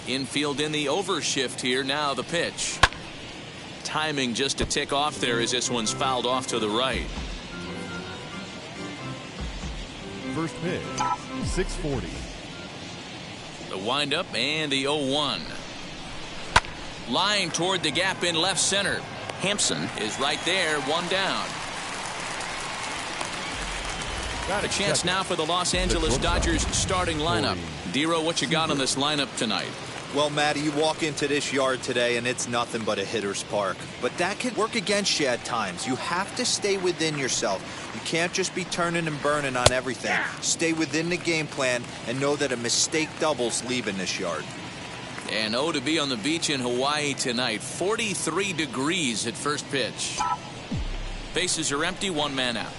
Infield in the overshift here. Now the pitch. Timing just a tick off there as this one's fouled off to the right. First pitch, 640. The windup and the 0-1. Line toward the gap in left center. Hampson is right there, one down. A chance now for the Los Angeles Dodgers starting lineup. Dero, what you got on this lineup tonight? Well, Matty, you walk into this yard today and it's nothing but a hitter's park. But that can work against you at times. You have to stay within yourself. You can't just be turning and burning on everything. Stay within the game plan and know that a mistake doubles leaving this yard. And to be on the beach in Hawaii tonight. 43 degrees at first pitch. Bases are empty, one man out.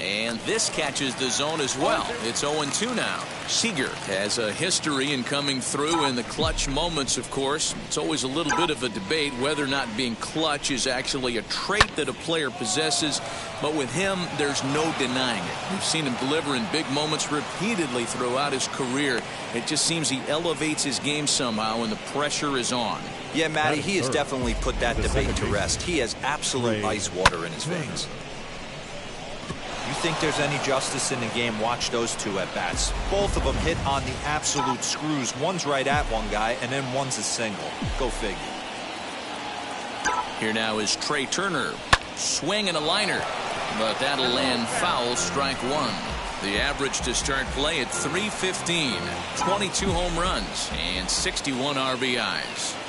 And this catches the zone as well. It's 0-2 now. Seeger has a history in coming through in the clutch moments, of course. It's always a little bit of a debate whether or not being clutch is actually a trait that a player possesses. But with him, there's no denying it. We've seen him deliver in big moments repeatedly throughout his career. It just seems he elevates his game somehow when the pressure is on. Yeah, Matty, he has definitely put that debate to rest. He has absolute ice water in his veins. You think there's any justice in the game, watch those two at bats. Both of them hit on the absolute screws. One's right at one guy and then one's a single. Go figure. Here now is Trey Turner. Swing and a liner, but that'll land foul, strike one. The average to start play at .315. 22 home runs and 61 RBIs.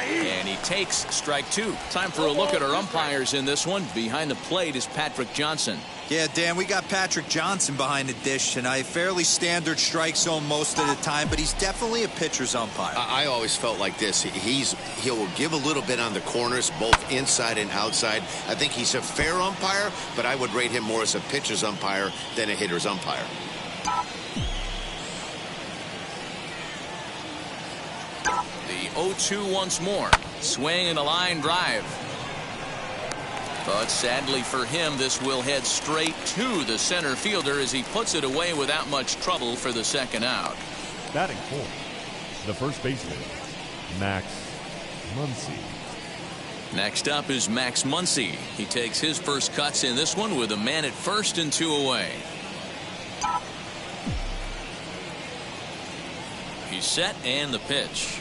And he takes strike two. Time for a look at our umpires in this one. Behind the plate is Patrick Johnson. Yeah, Dan, we got Patrick Johnson behind the dish tonight. Fairly standard strike zone most of the time, but he's definitely a pitcher's umpire. I always felt like this. He'll give a little bit on the corners, both inside and outside. I think he's a fair umpire, but I would rate him more as a pitcher's umpire than a hitter's umpire. The 0-2 once more. Swing and a line drive. But sadly for him, this will head straight to the center fielder as he puts it away without much trouble for the second out. Batting fourth, the first baseman, Max Munsey. Next up is Max Munsey. He takes his first cuts in this one with a man at first and two away. He's set and the pitch.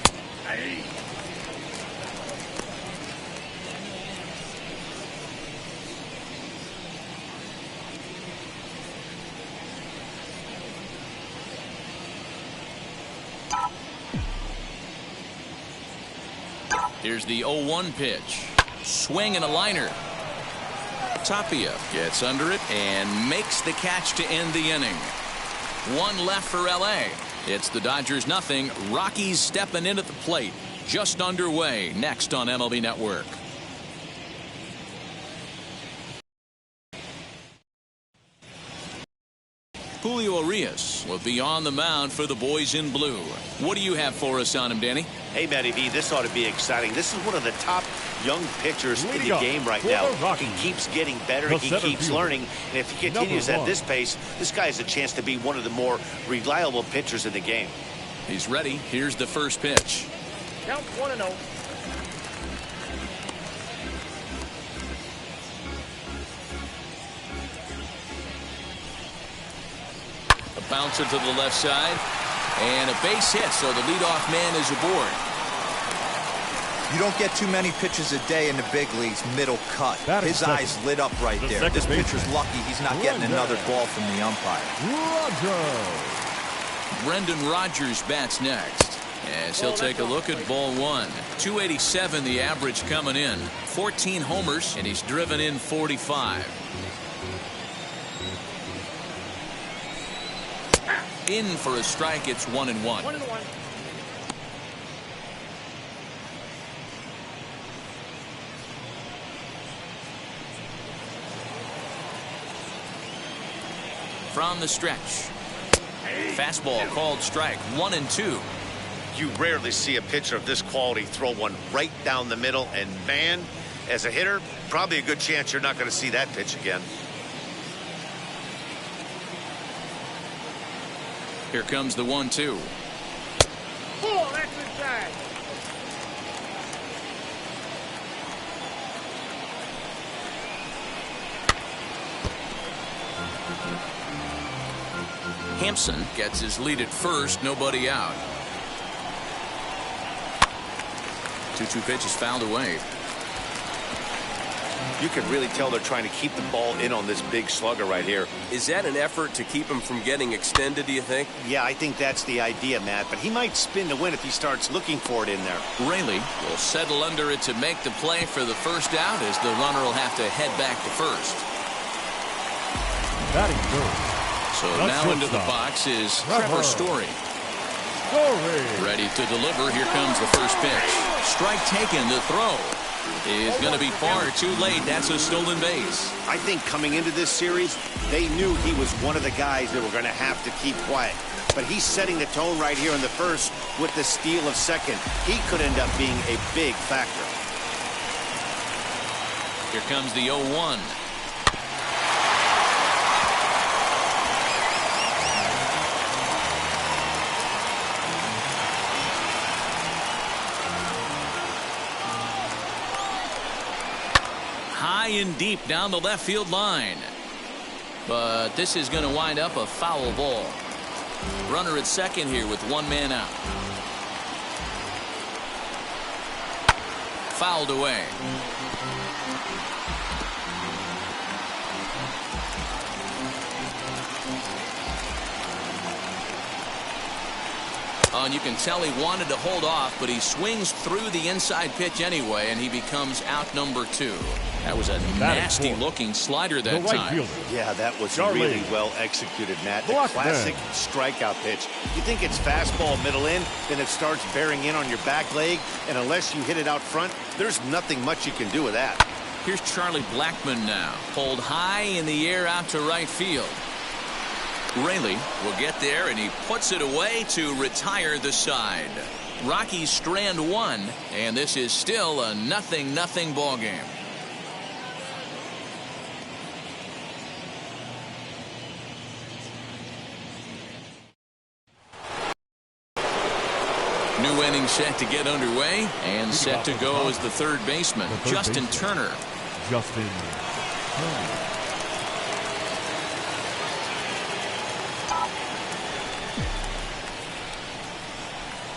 Here's the 0-1 pitch. Swing and a liner. Tapia gets under it and makes the catch to end the inning. One left for LA. It's the Dodgers nothing. Rockies stepping in at the plate. Just underway next on MLB Network. Julio Urias will be on the mound for the boys in blue. What do you have for us on him, Danny? Hey, Matty V, this ought to be exciting. This is one of the top young pitchers in the game right now. He keeps getting better. He keeps learning. And if he continues at this pace, this guy has a chance to be one of the more reliable pitchers in the game. He's ready. Here's the first pitch. Count 1-0. A bouncer to the left side. And a base hit, so the leadoff man is aboard. You don't get too many pitches a day in the big leagues middle cut. His eyes lit up right there. This pitcher's lucky he's not getting another ball from the umpire. Brendan Rodgers bats next as he'll take a look at ball one. 287 the average coming in. 14 homers, and he's driven in 45. In for a strike. It's 1-1. 1-1. From the stretch. Fastball called strike. 1-2. You rarely see a pitcher of this quality throw one right down the middle, and man, As a hitter, probably a good chance you're not going to see that pitch again. Here comes the 1-2. Oh, that's inside. Hampson gets his lead at first, nobody out. 2-2 pitch is fouled away. You can really tell they're trying to keep the ball in on this big slugger right here. Is that an effort to keep him from getting extended, do you think? Yeah, I think that's the idea, Matt, but he might spin to win if he starts looking for it in there. Raley will settle under it to make the play for the first out, as the runner will have to head back to first. Batting first. So now into the box is Trevor Story. Ready to deliver. Here comes the first pitch. Strike taken. The throw is going to be far too late. That's a stolen base. I think coming into this series, they knew he was one of the guys that were going to have to keep quiet. But he's setting the tone right here in the first with the steal of second. He could end up being a big factor. Here comes the 0-1. High and deep down the left field line. But this is going to wind up a foul ball. Runner at second here with one man out. Fouled away. Oh, and you can tell he wanted to hold off, but he swings through the inside pitch anyway, and he becomes out number 2. That was a nasty-looking slider that time. Yeah, that was really well executed, Matt. The classic strikeout pitch. You think it's fastball middle in, then it starts bearing in on your back leg, and unless you hit it out front, there's nothing much you can do with that. Here's Charlie Blackmon now. Pulled high in the air out to right field. Raley will get there, and he puts it away to retire the side. Rockies strand 1, and this is still a 0-0 ball game. New inning set to get underway, and set to go as the third baseman, Justin Turner. Justin Turner.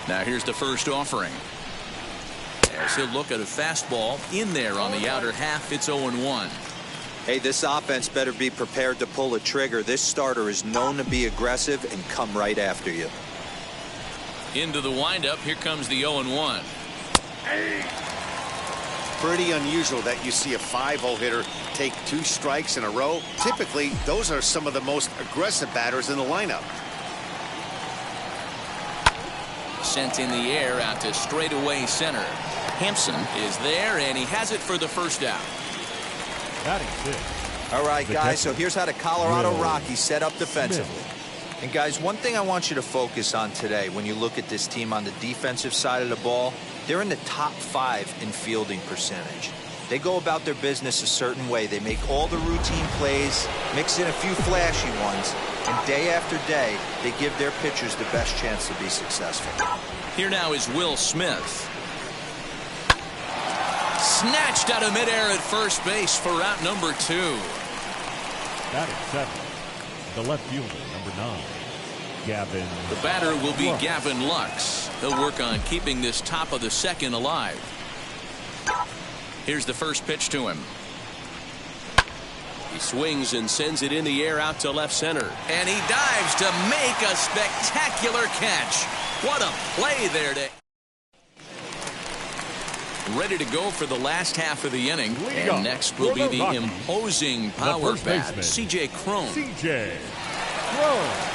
Now here's the first offering. As he'll look at a fastball in there on the outer half. It's 0-1. Hey, this offense better be prepared to pull a trigger. This starter is known to be aggressive and come right after you. Into the windup. Here comes the 0-1. Pretty unusual that you see a 5-0 hitter take 2 strikes in a row. Typically, those are some of the most aggressive batters in the lineup. Sent in the air out to straightaway center. Hampson is there, and he has it for the first out. Batting 6. All right, guys, so here's how the Colorado Rockies set up defensively. And, guys, one thing I want you to focus on today when you look at this team on the defensive side of the ball, they're in the top 5 in fielding percentage. They go about their business a certain way. They make all the routine plays, mix in a few flashy ones, and day after day, they give their pitchers the best chance to be successful. Here now is Will Smith. Snatched out of midair at first base for out number 2. Batting 7. The left fielder, number 9, Gavin. The batter will be Gavin Lux. He'll work on keeping this top of the second alive. Here's the first pitch to him. He swings and sends it in the air out to left center. And he dives to make a spectacular catch. What a play there. Ready to go for the last half of the inning. And next will be the imposing power bat, C.J. Cron. C.J. Cron.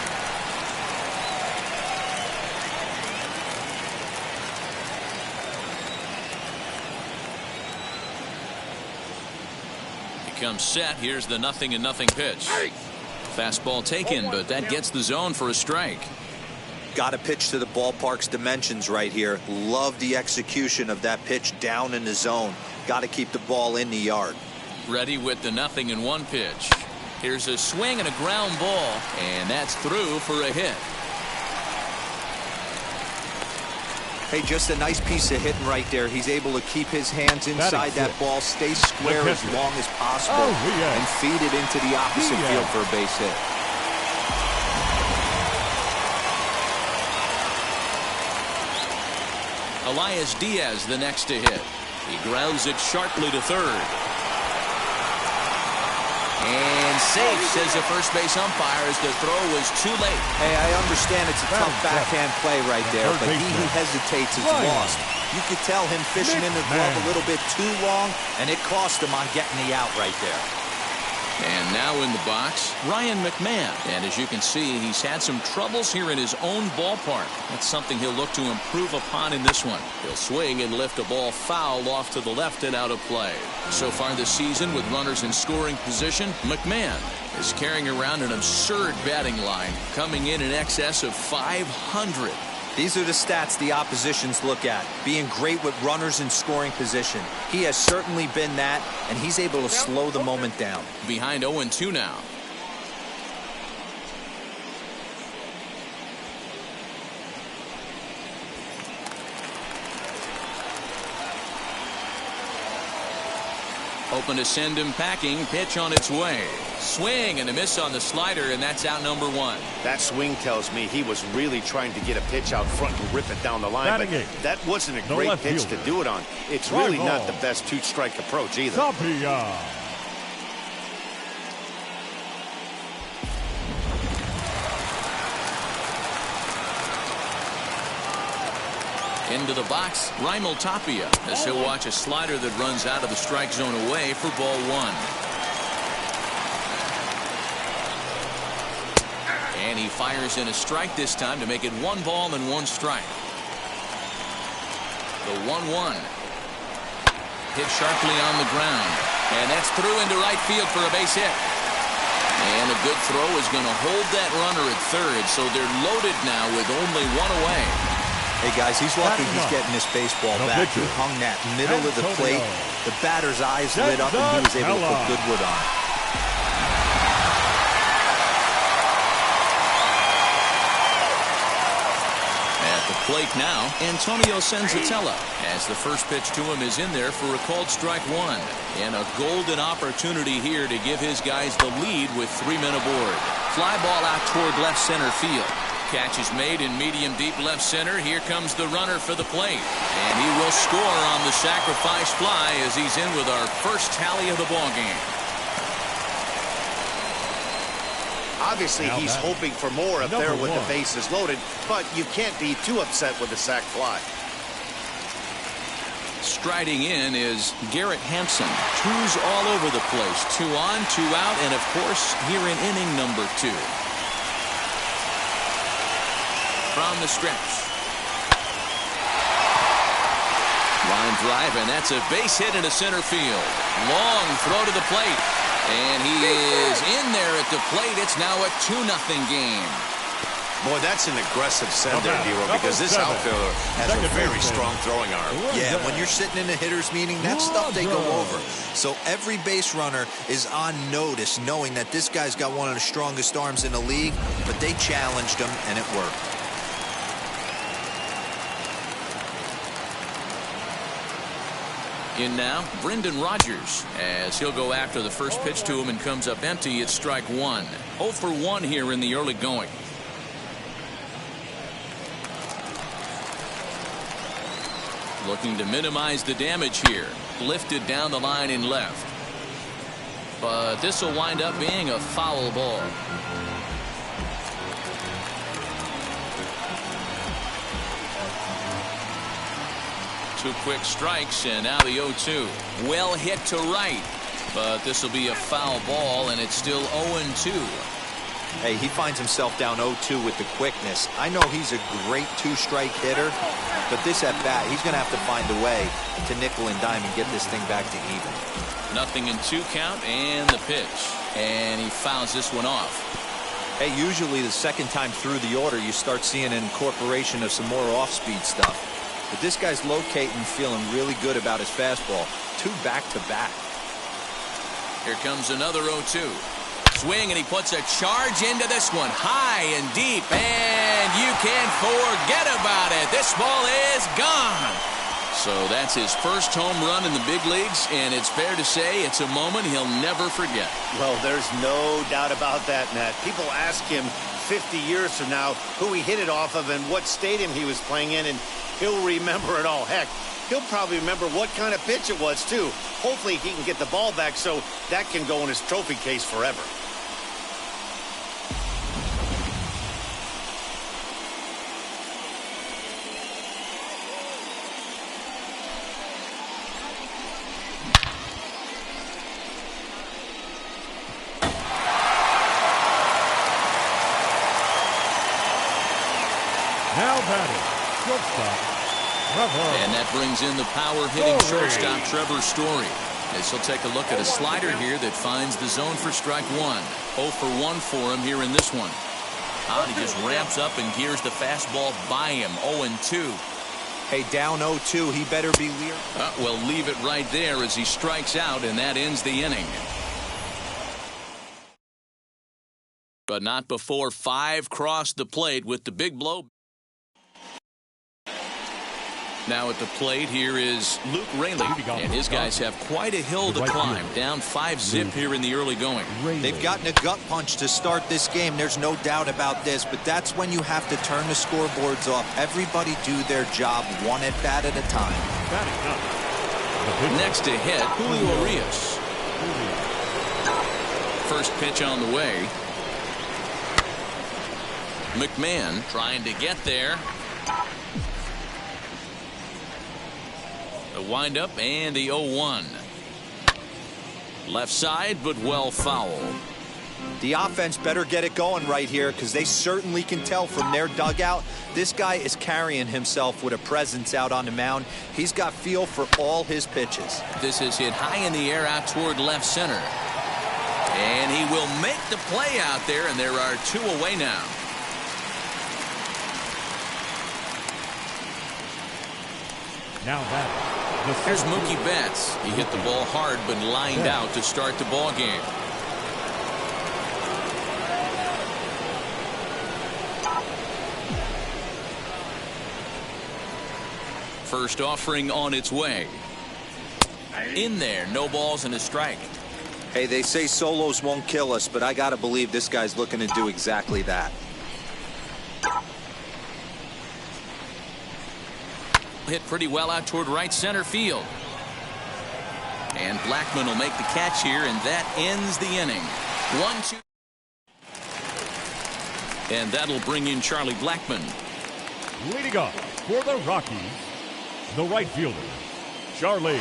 Comes set. Here's the 0-0 pitch. Fastball taken, but that gets the zone for a strike. Got to pitch to the ballpark's dimensions right here. Love the execution of that pitch down in the zone. Got to keep the ball in the yard. Ready with the 0-1 pitch. Here's a swing and a ground ball, and that's through for a hit. Hey, just a nice piece of hitting right there. He's able to keep his hands inside that ball, stay square as long as possible, and feed it into the opposite field for a base hit. Elias Diaz the next to hit. He grounds it sharply to third. And safe, says the first base umpire, as the throw was too late. Hey, I understand it's a tough backhand play right there, but he who hesitates is lost. You could tell him fishing in the glove a little bit too long, and it cost him on getting the out right there. And now in the box, Ryan Mcmahon. And as you can see, he's had some troubles here in his own ballpark. That's something he'll look to improve upon in this one. He'll swing and lift a ball foul off to the left and out of play. So far this season, with runners in scoring position, Mcmahon is carrying around an absurd batting line, coming in excess of 500. These are the stats the oppositions look at. Being great with runners in scoring position. He has certainly been that, and he's able to slow the moment down. Behind 0-2 now. Open to send him packing. Pitch on its way. Swing and a miss on the slider, and that's out number 1. That swing tells me he was really trying to get a pitch out front and rip it down the line. But that wasn't a great pitch to do it on. It's really not the best two-strike approach either. Into the box, Raimel Tapia, as he'll watch a slider that runs out of the strike zone away for ball 1. And he fires in a strike this time to make it 1 ball and 1 strike. The 1-1. Hit sharply on the ground. And that's through into right field for a base hit. And a good throw is going to hold that runner at third, so they're loaded now with only 1 away. Hey, guys, he's lucky he's getting this baseball back. He hung that middle of the plate. The batter's eyes lit up, and he was able to put good wood on. At the plate now, Antonio Senzatella, as the first pitch to him is in there for a called strike 1. And a golden opportunity here to give his guys the lead with 3 men aboard. Fly ball out toward left center field. Catch is made in medium deep left center. Here comes the runner for the plate. And he will score on the sacrifice fly as he's in with our first tally of the ball game. Obviously, he's hoping for more up there with the bases loaded, but you can't be too upset with the sac fly. Striding in is Garrett Hampson. 2s all over the place. 2 on, 2 out, and of course, here in inning number 2. From the stretch. Line drive, and that's a base hit into center field. Long throw to the plate. And he is in there at the plate. It's now a 2-0 game. Boy, that's an aggressive send there, Dero, because this outfielder has a very strong throwing arm. Yeah, when you're sitting in a hitter's meeting, that's stuff they go over. So every base runner is on notice, knowing that this guy's got one of the strongest arms in the league, but they challenged him, and it worked. In now, Brendan Rodgers, as he'll go after the first pitch to him and comes up empty. It's strike 1. 0 for 1 here in the early going. Looking to minimize the damage here. Lifted down the line in left. But this will wind up being a foul ball. Two quick strikes, and now the 0-2. Well hit to right, but this will be a foul ball, and it's still 0-2. Hey, he finds himself down 0-2 with the quickness. I know he's a great 2-strike hitter, but this at bat, he's going to have to find a way to nickel and dime and get this thing back to even. 0-2 count, and the pitch, and he fouls this one off. Hey, usually the second time through the order, you start seeing an incorporation of some more off-speed stuff. But this guy's locating, feeling really good about his fastball. 2 back-to-back. Here comes another 0-2. Swing, and he puts a charge into this one. High and deep, and you can't forget about it. This ball is gone. So that's his first home run in the big leagues, and it's fair to say it's a moment he'll never forget. Well, there's no doubt about that, Matt. People ask him 50 years from now who he hit it off of and what stadium he was playing in, and he'll remember it all. Heck, he'll probably remember what kind of pitch it was, too. Hopefully he can get the ball back so that can go in his trophy case forever. Now batting, shortstop, Trevor. And that brings in the power-hitting shortstop, Trevor Story. As he'll take a look at a slider here that finds the zone for strike 1. 0 for 1 for him here in this one. He just ramps up and gears the fastball by him. 0-2. Hey, down 0-2, he better be leer. Well, leave it right there as he strikes out, and that ends the inning. But not before 5 crossed the plate with the big blow. Now at the plate here is Luke Raley, and his guys have quite a hill to climb. Down 5-zip here in the early going. They've gotten a gut punch to start this game. There's no doubt about this, but that's when you have to turn the scoreboards off. Everybody do their job 1 at bat at a time. Next to hit, Julio Urias. First pitch on the way. Mcmahon trying to get there. The windup and the 0-1. Left side, but well fouled. The offense better get it going right here because they certainly can tell from their dugout. This guy is carrying himself with a presence out on the mound. He's got feel for all his pitches. This is hit high in the air out toward left center. And he will make the play out there, and there are 2 away now. Now that. Here's Mookie Betts. He hit the ball hard but lined out to start the ball game. First offering on its way. In there, no balls and a strike. Hey, they say solos won't kill us, but I gotta believe this guy's looking to do exactly that. Hit pretty well out toward right center field. And Blackmon will make the catch here, and that ends the inning. 1-2. And that'll bring in Charlie Blackmon. Leading off for the Rockies, the right fielder, Charlie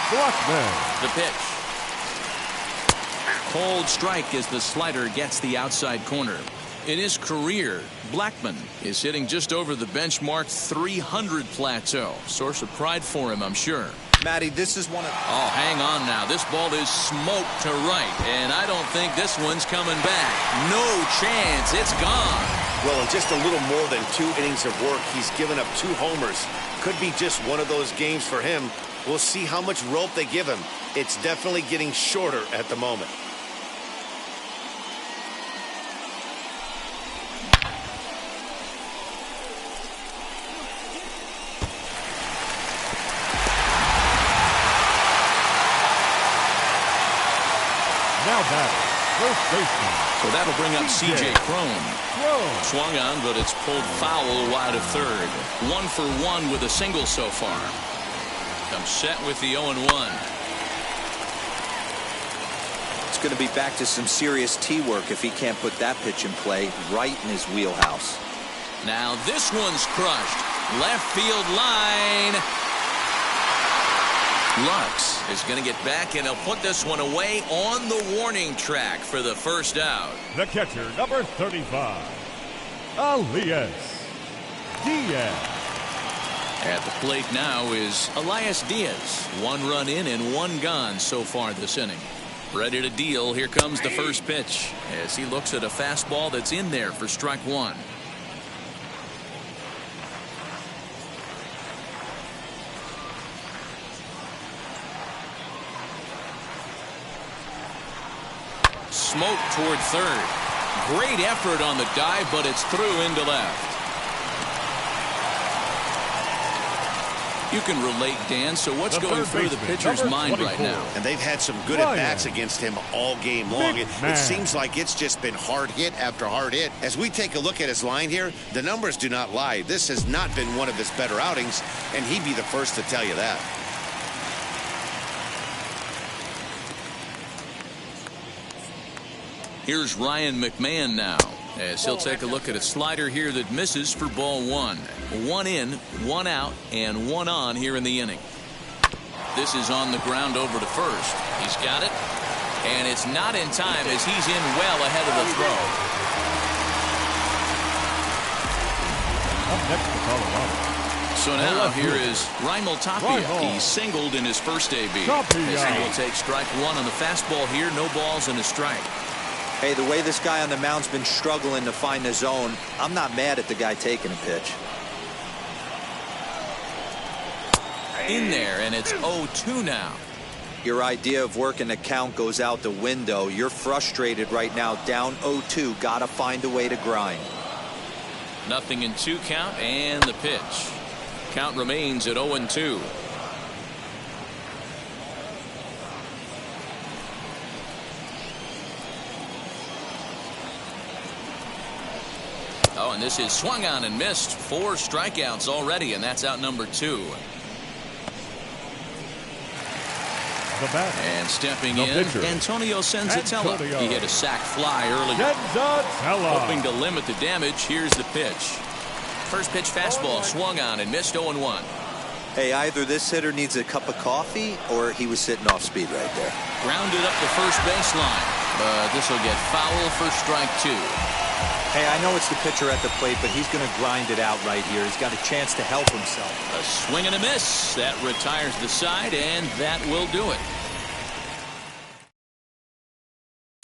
Blackmon. The pitch. Cold strike as the slider gets the outside corner. In his career, Blackmon is hitting just over the benchmark 300 plateau. Source of pride for him, I'm sure. Matty, this is one of... Oh, hang on now. This ball is smoked to right, and I don't think this one's coming back. No chance. It's gone. Well, in just a little more than 2 innings of work, he's given up 2 homers. Could be just one of those games for him. We'll see how much rope they give him. It's definitely getting shorter at the moment. Now back, first baseman. So that'll bring up C.J. Cron. Swung on, but it's pulled foul wide of third. 1 for 1 with a single so far. Comes set with the 0-1. It's going to be back to some serious tee work if he can't put that pitch in play right in his wheelhouse. Now this one's crushed. Left field line. Lux is going to get back, and he'll put this one away on the warning track for the first out. The catcher, number 35, Elias Diaz. At the plate now is Elias Diaz. 1 run in and 1 gone so far this inning. Ready to deal. Here comes the first pitch as he looks at a fastball that's in there for strike one. Smoke toward third. Great effort on the dive, but it's through into left. You can relate, Dan. So what's going through the pitcher's mind right now? And they've had some good at-bats against him all game long. It seems like it's just been hard hit after hard hit. As we take a look at his line here, the numbers do not lie. This has not been one of his better outings, and he'd be the first to tell you that. Here's Ryan Mcmahon now, as he'll take a look at a slider here that misses for ball one. One in, one out, and one on here in the inning. This is on the ground over to first. He's got it, and it's not in time as he's in well ahead of the throw. Up next to Colorado. So now here is Raimel Tapia. He singled in his first AB. As he will take strike one on the fastball here. No balls and a strike. Hey, the way this guy on the mound's been struggling to find the zone, I'm not mad at the guy taking a pitch. In there, and it's 0-2 now. Your idea of working the count goes out the window. You're frustrated right now, down 0-2. Gotta find a way to grind. Nothing in 2 count, and the pitch. Count remains at 0-2. Oh, and this is swung on and missed. 4 strikeouts already, and that's out number 2. And stepping in, Antonio Senzatella. He hit a sac fly earlier. Hoping to limit the damage. Here's the pitch. First pitch fastball swung on and missed 0-1. Hey, either this hitter needs a cup of coffee or he was sitting off speed right there. Grounded up the first baseline, but this will get foul for strike 2. Hey, I know it's the pitcher at the plate, but he's going to grind it out right here. He's got a chance to help himself. A swing and a miss. That retires the side, and that will do it.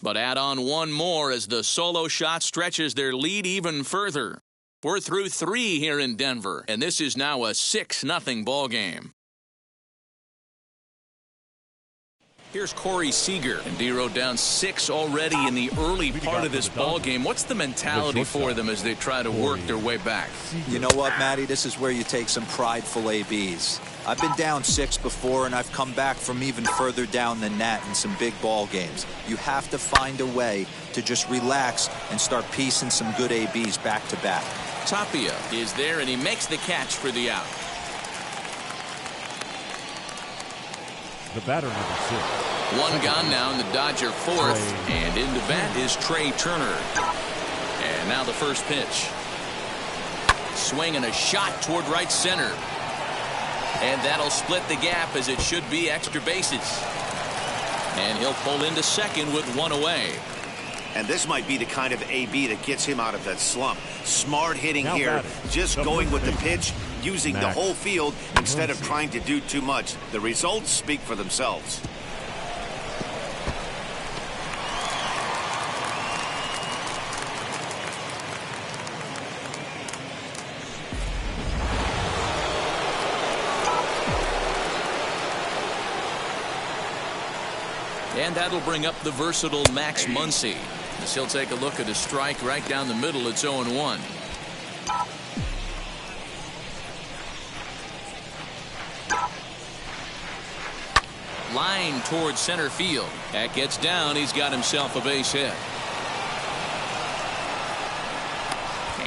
But add on one more as the solo shot stretches their lead even further. We're through 3 here in Denver, and this is now a 6-0 ball game. Here's Corey Seeger, and D-Row down 6 already in the early part of this ball game. What's the mentality for them as they try to work their way back? You know what, Matty? This is where you take some prideful ABs. I've been down 6 before, and I've come back from even further down than that in some big ball games. You have to find a way to just relax and start piecing some good ABs back to back. Tapia is there, and he makes the catch for the out. The batter, number 6. One gone now in the Dodger 4th, and into bat is Trey Turner. And now the first pitch. Swing and a shot toward right center. And that'll split the gap as it should be extra bases. And he'll pull into second with 1 away. And this might be the kind of AB that gets him out of that slump. Smart hitting here, just going with the pitch, using the whole field instead of trying to do too much. The results speak for themselves. And that'll bring up the versatile Max Munsey. As he'll take a look at a strike right down the middle. It's 0-1. Line towards center field. That gets down. He's got himself a base hit.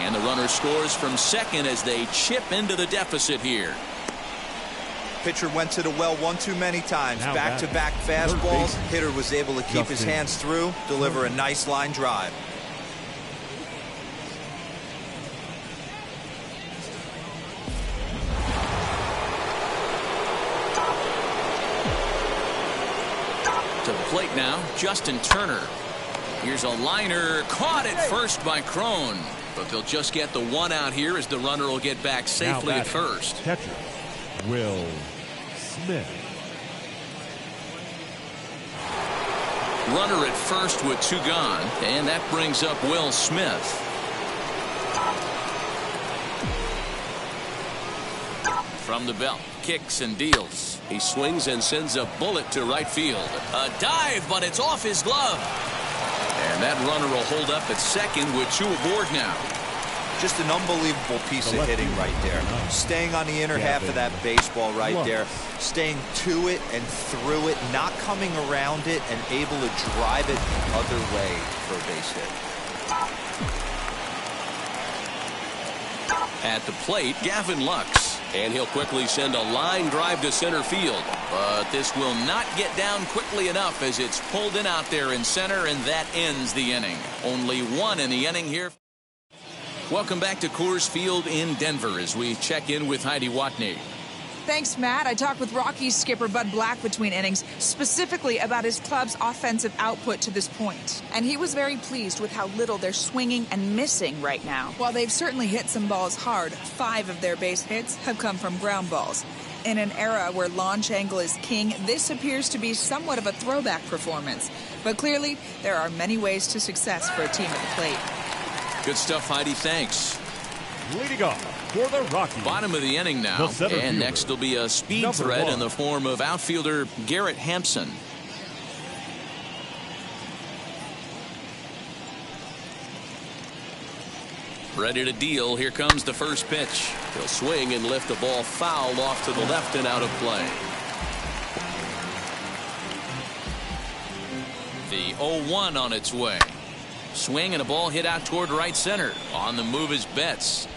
And the runner scores from second as they chip into the deficit here. Pitcher went to the well one too many times. Back-to-back fastballs. Hitter was able to keep his hands through, deliver a nice line drive. To the plate now, Justin Turner. Here's a liner caught at first by Crone, but they'll just get the 1 out here as the runner will get back safely at first. Catcher Will Smith. Runner at first with 2 gone, and that brings up Will Smith. From the belt, kicks and deals. He swings and sends a bullet to right field. A dive, but it's off his glove. And that runner will hold up at second with 2 aboard now. Just an unbelievable piece of hitting right there. Staying on the inner half of that baseball right there. Staying to it and through it, not coming around it, and able to drive it the other way for a base hit. At the plate, Gavin Lux. And he'll quickly send a line drive to center field. But this will not get down quickly enough as it's pulled in out there in center, and that ends the inning. Only 1 in the inning here. Welcome back to Coors Field in Denver as we check in with Heidi Watney. Thanks, Matt. I talked with Rockies skipper Bud Black between innings, specifically about his club's offensive output to this point. And he was very pleased with how little they're swinging and missing right now. While they've certainly hit some balls hard, 5 of their base hits have come from ground balls. In an era where launch angle is king, this appears to be somewhat of a throwback performance. But clearly, there are many ways to success for a team at the plate. Good stuff, Heidi. Thanks. Leading off for the Rockies. Bottom of the inning now. And next will be a speed threat in the form of outfielder Garrett Hampson. Ready to deal. Here comes the first pitch. He'll swing and lift a ball foul off to the left and out of play. The 0-1 on its way. Swing and a ball hit out toward right center. On the move is Betts.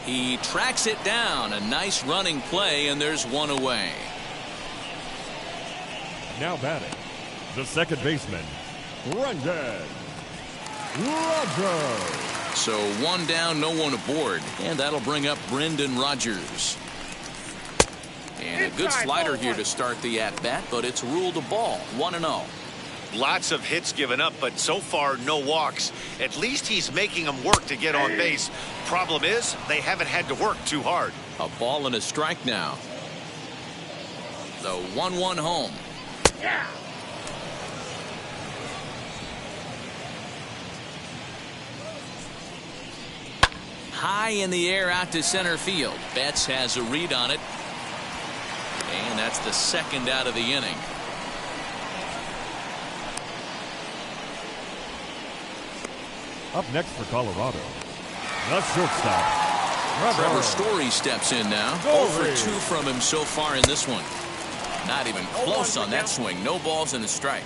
He tracks it down. A nice running play, and there's 1 away. Now batting, the second baseman, Rodgers. So 1 down, no 1 aboard. And that'll bring up Brendan Rodgers. And a good slider here to start the at-bat, but it's ruled a ball. 1-0. Lots of hits given up, but so far no walks. At least he's making them work to get on base. Problem is, they haven't had to work too hard. A ball and a strike now. The 1-1 home. Yeah. High in the air out to center field. Betts has a read on it. And that's the second out of the inning. Up next for Colorado, the shortstop, Trevor Story steps in now. 0 for 2 from him so far in this one. Not even close on that swing. No balls and a strike.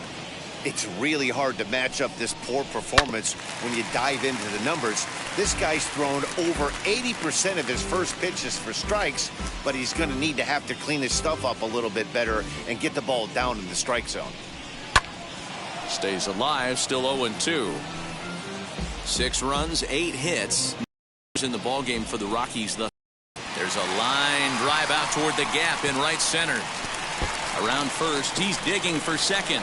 It's really hard to match up this poor performance when you dive into the numbers. This guy's thrown over 80% of his first pitches for strikes, but he's going to need to have to clean his stuff up a little bit better and get the ball down in the strike zone. Stays alive, still 0-2. 6 runs, 8 hits in the ballgame for the Rockies. There's a line drive out toward the gap in right center. Around first, he's digging for second.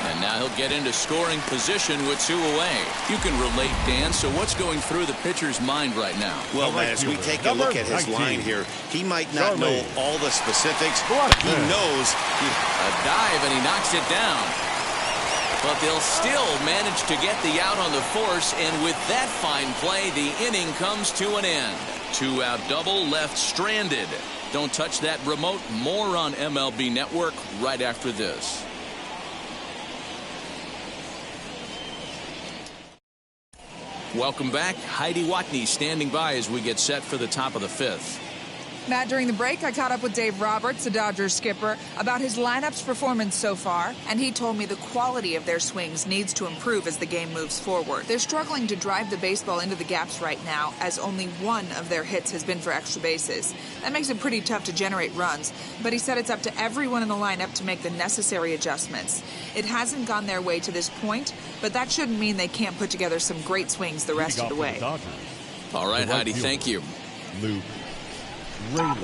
And now he'll get into scoring position with 2 away. You can relate, Dan. So what's going through the pitcher's mind right now? Well, man, as we take a look at his line here, he might not know all the specifics, but he knows. A dive, and he knocks it down. But they'll still manage to get the out on the force, and with that fine play, the inning comes to an end. 2-out double left stranded. Don't touch that remote. More on MLB Network right after this. Welcome back. Heidi Watney standing by as we get set for the top of the 5th. Matt, during the break, I caught up with Dave Roberts, the Dodgers skipper, about his lineup's performance so far, and he told me the quality of their swings needs to improve as the game moves forward. They're struggling to drive the baseball into the gaps right now, as only 1 of their hits has been for extra bases. That makes it pretty tough to generate runs, but he said it's up to everyone in the lineup to make the necessary adjustments. It hasn't gone their way to this point, but that shouldn't mean they can't put together some great swings the rest of the way. All right, Heidi, thank you. Luke Rayleigh.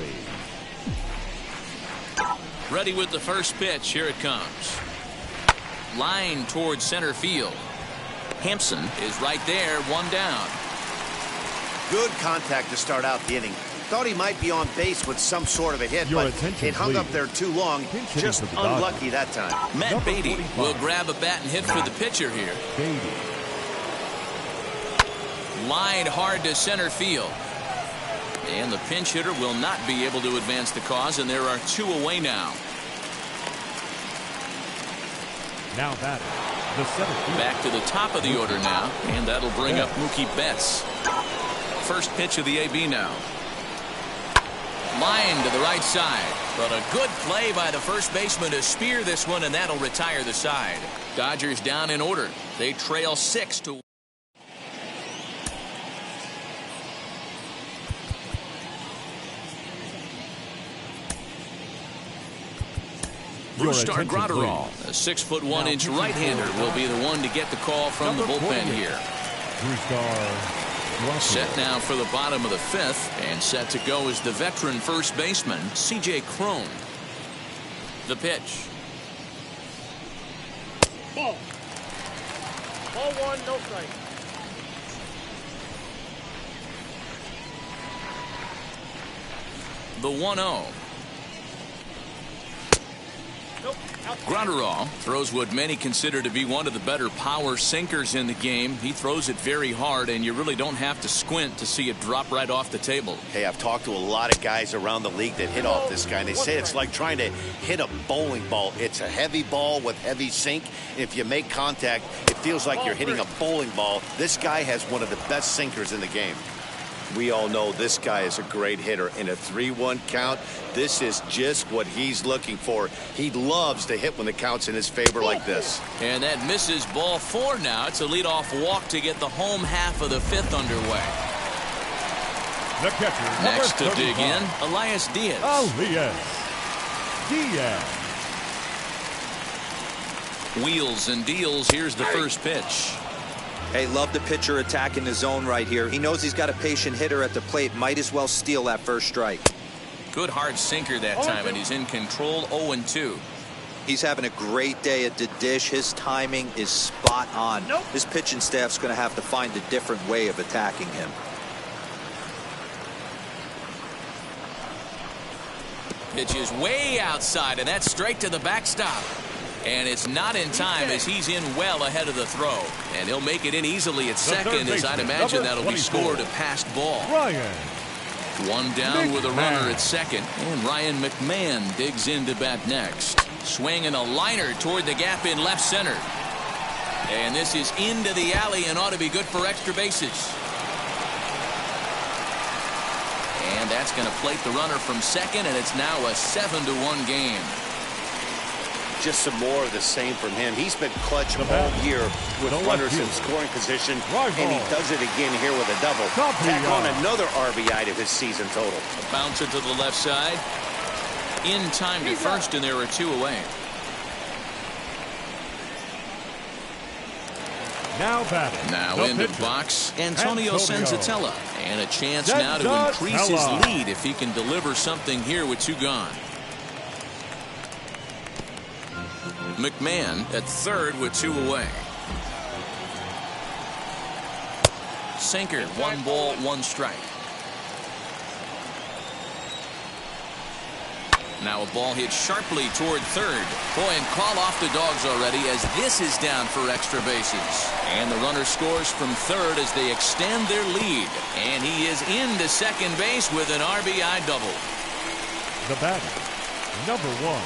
Ready with the first pitch. Here it comes. Line towards center field. Hampson is right there, 1 down. Good contact to start out the inning. Thought he might be on base with some sort of a hit, but it hung up there too long. Just unlucky that time. Matt Beatty will grab a bat and hit for the pitcher here. Lined hard to center field. And the pinch hitter will not be able to advance the cause, and there are 2 away now. Now batting, the center field. Back to the top of the order now, and that'll bring up Mookie Betts. First pitch of the AB now. Line to the right side, but a good play by the first baseman to spear this one, and that'll retire the side. Dodgers down in order. They trail 6-1. Bruce Gratterall, a 6'1" right-hander, will be the one to get the call from the bullpen here. Set now for the bottom of the 5th, and set to go is the veteran first baseman, C.J. Cron. The pitch. Ball. Ball 1, no strike. The 1-0. Gratterall throws what many consider to be one of the better power sinkers in the game. He throws it very hard, and you really don't have to squint to see it drop right off the table. Hey, I've talked to a lot of guys around the league that hit off this guy, and they say it's like trying to hit a bowling ball. It's a heavy ball with heavy sink. If you make contact, it feels like you're hitting a bowling ball. This guy has one of the best sinkers in the game. We all know this guy is a great hitter. In a 3-1 count, this is just what he's looking for. He loves to hit when the count's in his favor like this. And that misses ball 4 now. It's a leadoff walk to get the home half of the 5th underway. The catcher, next to dig in, Elias Diaz. Wheels and deals. Here's the first pitch. Hey, love the pitcher attacking the zone right here. He knows he's got a patient hitter at the plate. Might as well steal that first strike. Good hard sinker that time, and he's in control. 0-2. He's having a great day at the dish. His timing is spot on. His pitching staff's going to have to find a different way of attacking him. Pitch is way outside, and that's straight to the backstop. And it's not in time as he's in well ahead of the throw. And he'll make it in easily at second, as I'd imagine that'll be scored a passed ball. One down with a runner at second, and Ryan McMahon digs in to bat next. Swinging a liner toward the gap in left center. And this is into the alley and ought to be good for extra bases. And that's going to plate the runner from second, and it's now a 7-1 game. Just some more of the same from him. He's been clutch all year with runners in scoring position, and he does it again here with a double. Tack on another RBI to his season total. A bouncer to the left side. In time to first, and there are 2 away. Now into the box, Antonio Senzatella. And a chance now to increase his lead if he can deliver something here with 2 gone. McMahon at third with 2 away. Sinker, 1 ball, 1 strike. Now a ball hit sharply toward third. Boy, and call off the Dogs already as this is down for extra bases. And the runner scores from third as they extend their lead. And he is into second base with an RBI double. The batter, number 1.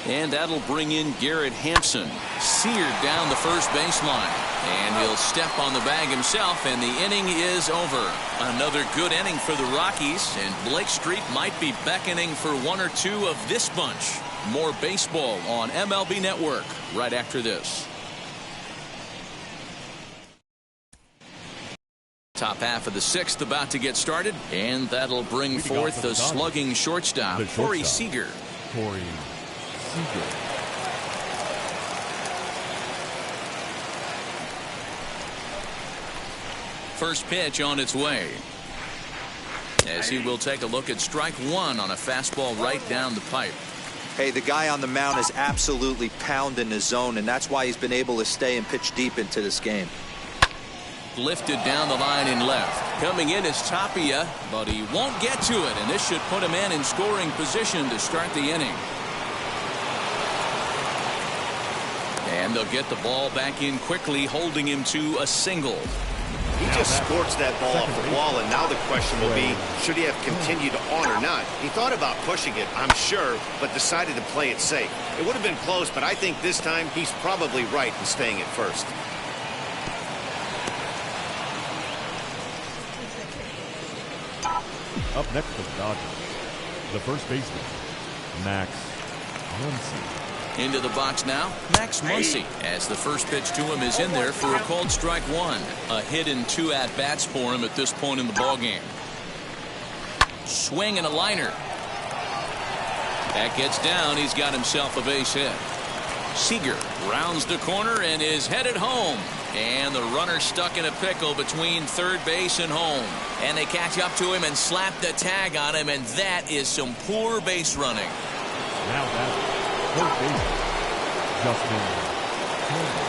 And that'll bring in Garrett Hampson. Seared down the first baseline. And he'll step on the bag himself, and the inning is over. Another good inning for the Rockies, and Blake Street might be beckoning for 1 or 2 of this bunch. More baseball on MLB Network right after this. Top half of the 6th about to get started, and that'll bring forth the slugging shortstop, Corey Seeger. First pitch on its way. As he will take a look at strike 1 on a fastball right down the pipe. Hey, the guy on the mound is absolutely pounding his zone, and that's why he's been able to stay and pitch deep into this game. Lifted down the line in left. Coming in is Tapia, but he won't get to it, and this should put him in scoring position to start the inning. And they'll get the ball back in quickly, holding him to a single. He just scorched that ball off the wall, and now the question will be, should he have continued on or not? He thought about pushing it, I'm sure, but decided to play it safe. It would have been close, but I think this time he's probably right in staying at first. Up next for the Dodgers, the first baseman, Max Munsey. Into the box now, Max Munsey, as the first pitch to him is in there for a called strike one. A hit and 2 at-bats for him at this point in the ballgame. Swing and a liner. That gets down. He's got himself a base hit. Seeger rounds the corner and is headed home. And the runner stuck in a pickle between third base and home. And they catch up to him and slap the tag on him, and that is some poor base running. Now that's third baseman, Justin Turner.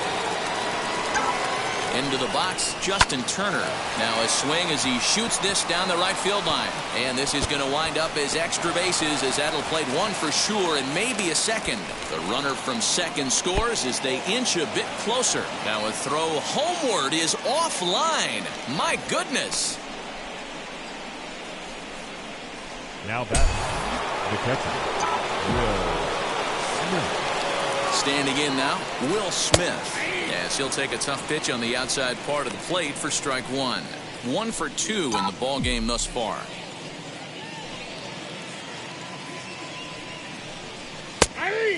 Into the box, Justin Turner. Now a swing as he shoots this down the right field line. And this is going to wind up as extra bases, as that'll play one for sure and maybe a second. The runner from second scores as they inch a bit closer. Now a throw homeward is offline. My goodness. Now batting, the catcher, Will Smith. Standing in now, Will Smith, as he'll take a tough pitch on the outside part of the plate for strike one. 1 for 2 in the ball game thus far.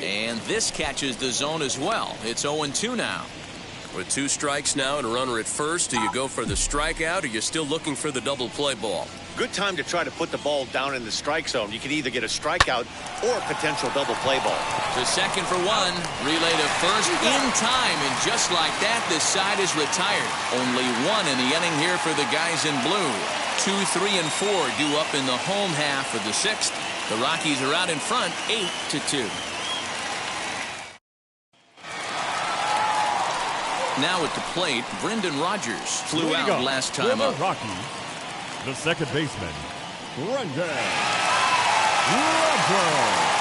And this catches the zone as well. It's 0-2 now. With 2 strikes now and a runner at first, do you go for the strikeout or you're still looking for the double play ball? Good time to try to put the ball down in the strike zone. You can either get a strikeout or a potential double play ball. To second for one. Relay to first in time. And just like that, this side is retired. Only 1 in the inning here for the guys in blue. 2, 3, and 4 due up in the home half of the 6th. The Rockies are out in front 8-2. Now at the plate, Brendan Rodgers flew out last time up. Rockies, the second baseman, Brendan Rodgers.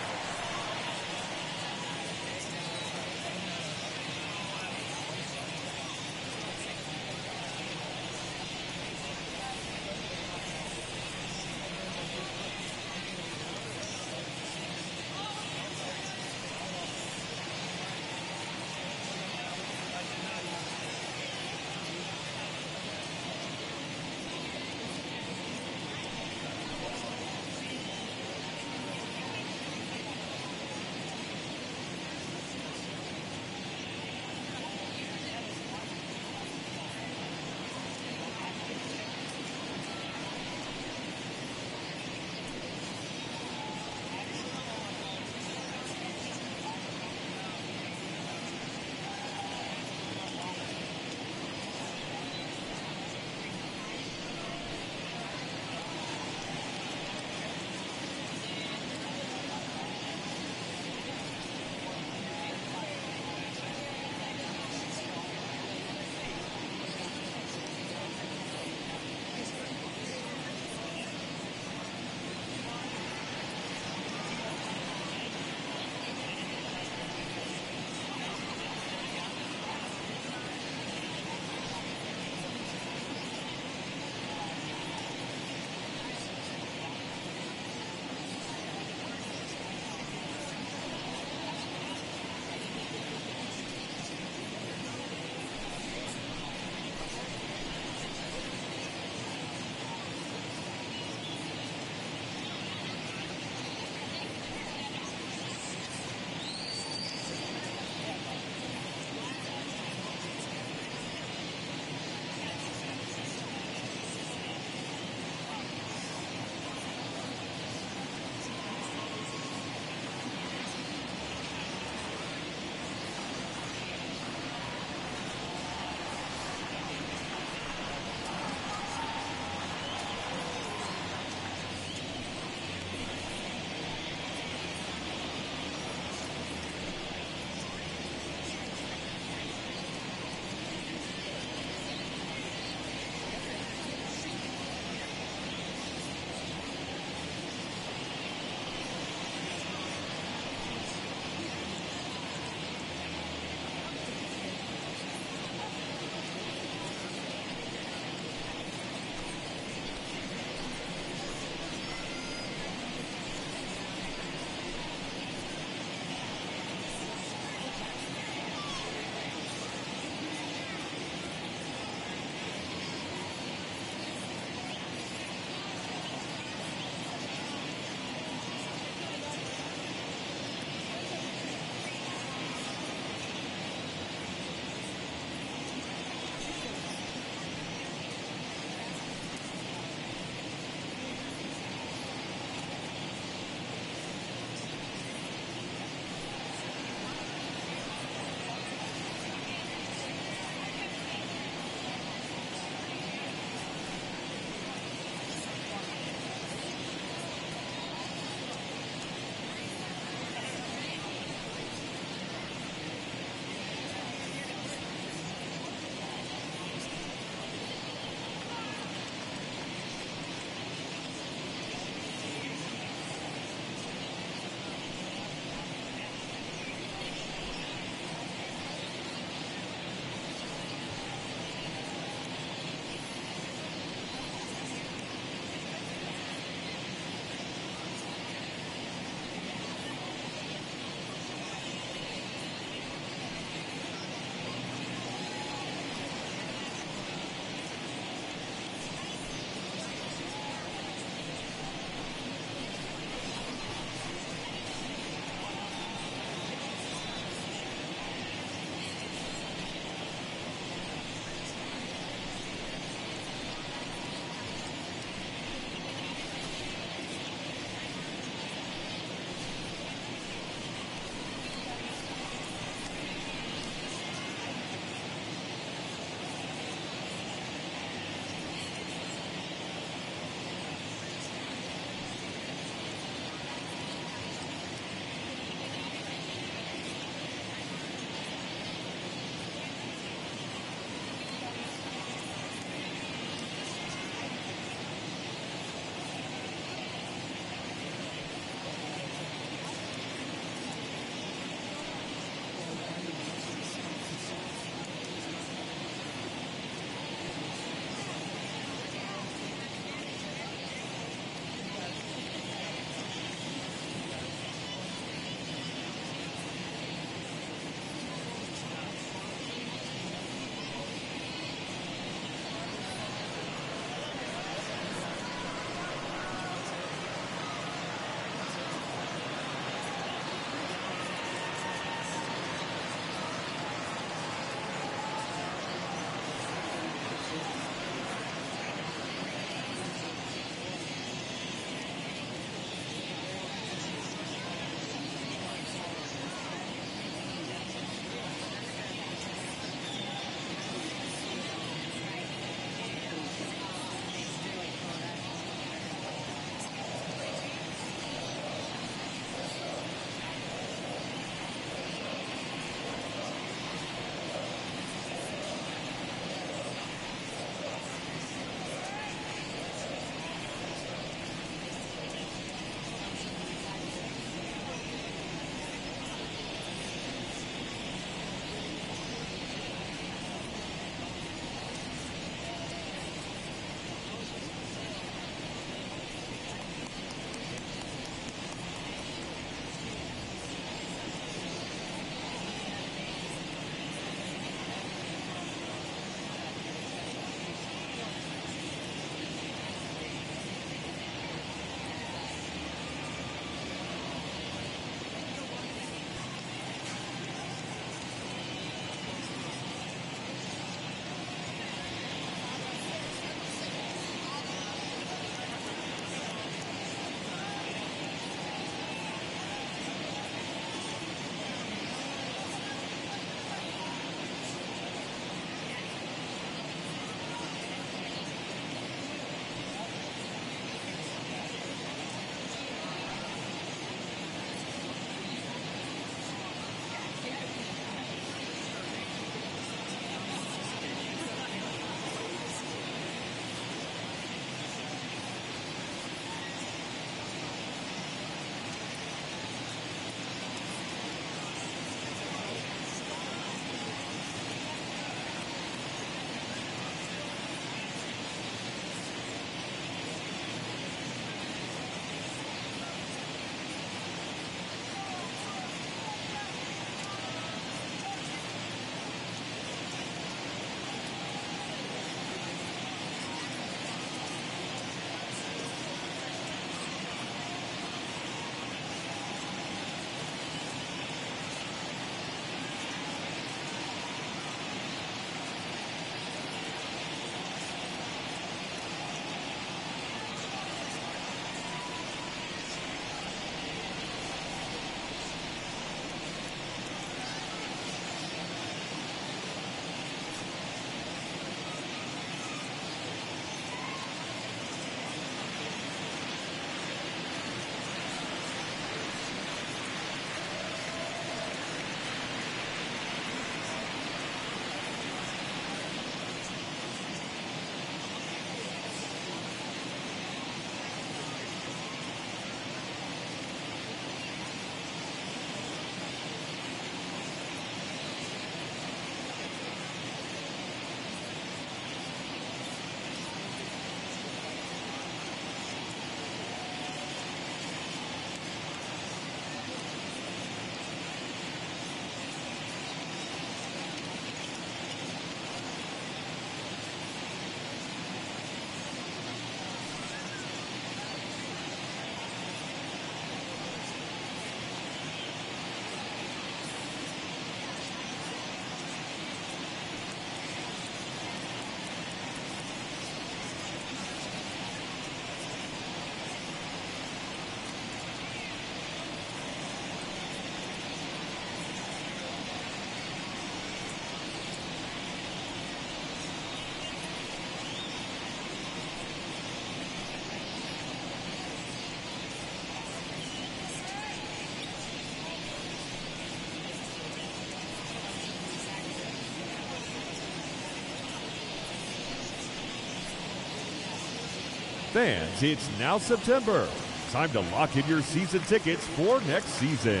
Fans, it's now September. Time to lock in your season tickets for next season.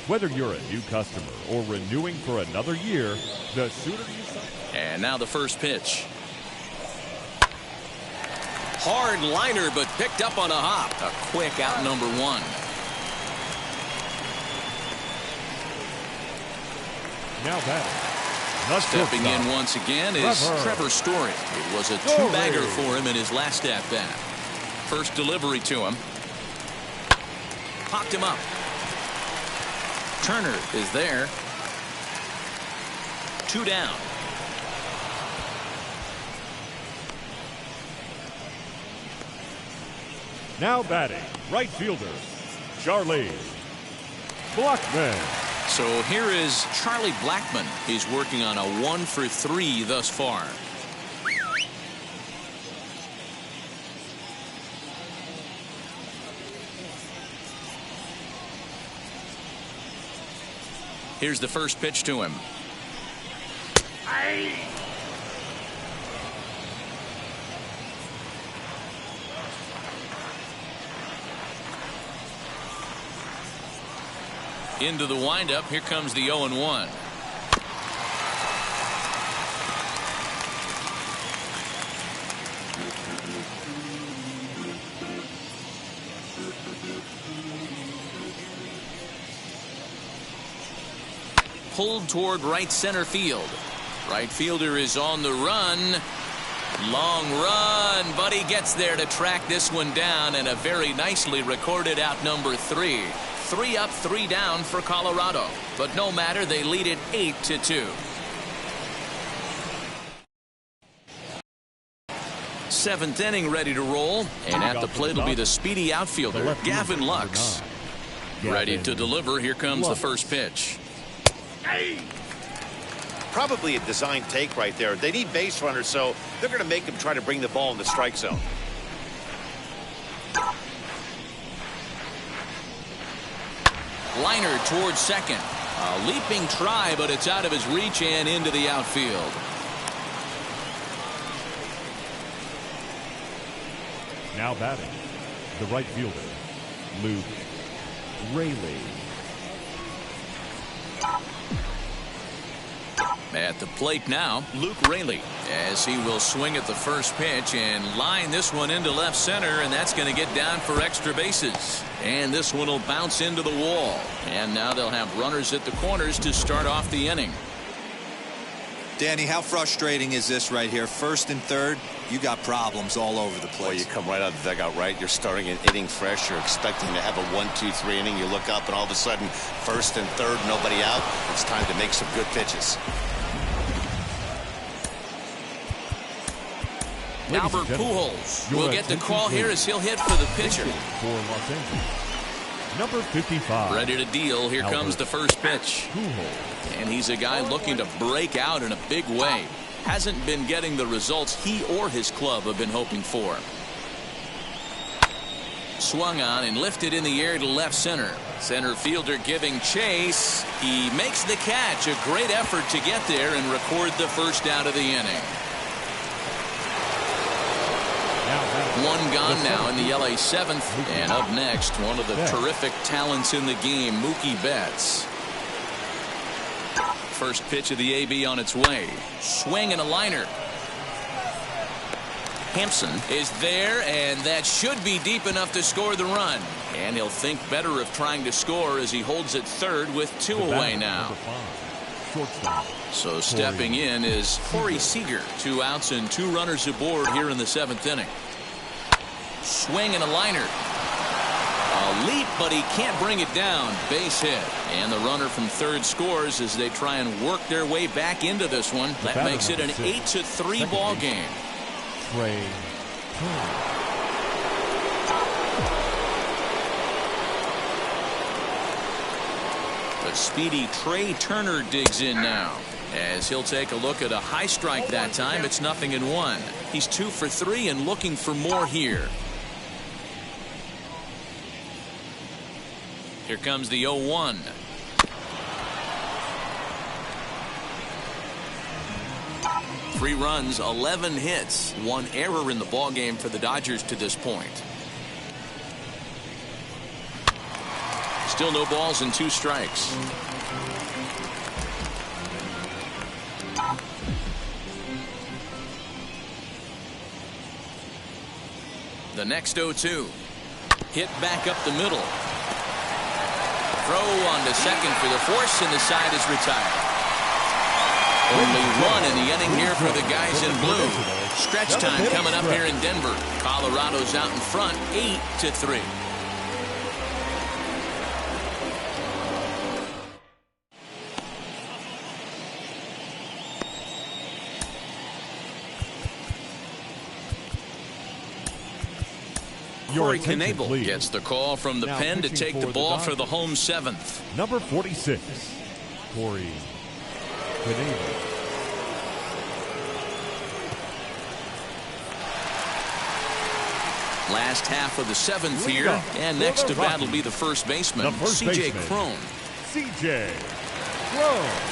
Whether you're a new customer or renewing for another year, the sooner you sign. And now the first pitch. Hard liner, but picked up on a hop. A quick out number one. Now that. Stepping in once again is Trevor Story. It was a two-bagger for him in his last at-bat. First delivery to him. Popped him up. Turner is there. 2 down. Now batting, right fielder, Charlie Blackmon. So here is Charlie Blackmon. He's working on a 1-for-3 thus far. Here's the first pitch to him. Into the windup. Here comes the 0-1. Pulled toward right center field. Right fielder is on the run. Long run, but he gets there to track this one down, and a very nicely recorded out number 3. 3 up, 3 down for Colorado. But no matter, they lead it 8-2. Seventh inning ready to roll. And at the plate will be the speedy outfielder, Gavin Lux. Ready to deliver. Here comes the first pitch. Probably a design take right there. They need base runners, so they're going to make them try to bring the ball in the strike zone. Liner towards second. A leaping try, but it's out of his reach and into the outfield. Now batting, the right fielder, Luke Raley. At the plate now, Luke Raley, as he will swing at the first pitch and line this one into left center, and that's going to get down for extra bases. And this one will bounce into the wall. And now they'll have runners at the corners to start off the inning. Danny, how frustrating is this right here? First and third, you got problems all over the place. Well, you come right out of the dugout, right? You're starting an inning fresh. You're expecting to have a 1-2-3 inning. You look up, and all of a sudden, first and third, nobody out. It's time to make some good pitches. Albert Pujols will get the call here as he'll hit for the pitcher. For Los Angeles, number 55. Ready to deal. Here comes the first pitch. And he's a guy looking to break out in a big way. Hasn't been getting the results he or his club have been hoping for. Swung on and lifted in the air to left center. Center fielder giving chase. He makes the catch. A great effort to get there and record the first out of the inning. One gone now in the LA 7th. And up next, one of the terrific talents in the game, Mookie Betts. First pitch of the AB on its way. Swing and a liner. Hampson is there, and that should be deep enough to score the run. And he'll think better of trying to score as he holds it third with 2 away now. So stepping in is Corey Seeger. 2 outs and 2 runners aboard here in the 7th inning. Swing and a liner. A leap, but he can't bring it down. Base hit. And the runner from third scores as they try and work their way back into this one. That makes it an 8-3 ball game. Trey Turner. The speedy Trey Turner digs in now. As he'll take a look at a high strike that time. It's 0-1. He's 2 for 3 and looking for more here. Here comes the 0-1. 3 runs, 11 hits, 1 error in the ballgame for the Dodgers to this point. Still no balls and 2 strikes. The next 0-2. Hit back up the middle. Throw on to second for the force, and the side is retired. Only 1 in the inning here for the guys in blue. Stretch time coming up here in Denver. Colorado's out in front, 8-3. Corey Knebel gets the call from the pen to take the ball for the home 7th. Number 46, Corey Knebel. Last half of the 7th here, and next to bat will be the first baseman, C.J. Cron. C.J. Cron.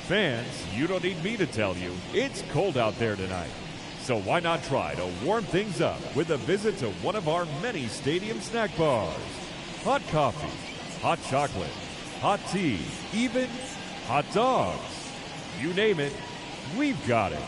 Fans, you don't need me to tell you, it's cold out there tonight. So why not try to warm things up with a visit to one of our many stadium snack bars. Hot coffee, hot chocolate, hot tea, even hot dogs. You name it, we've got it.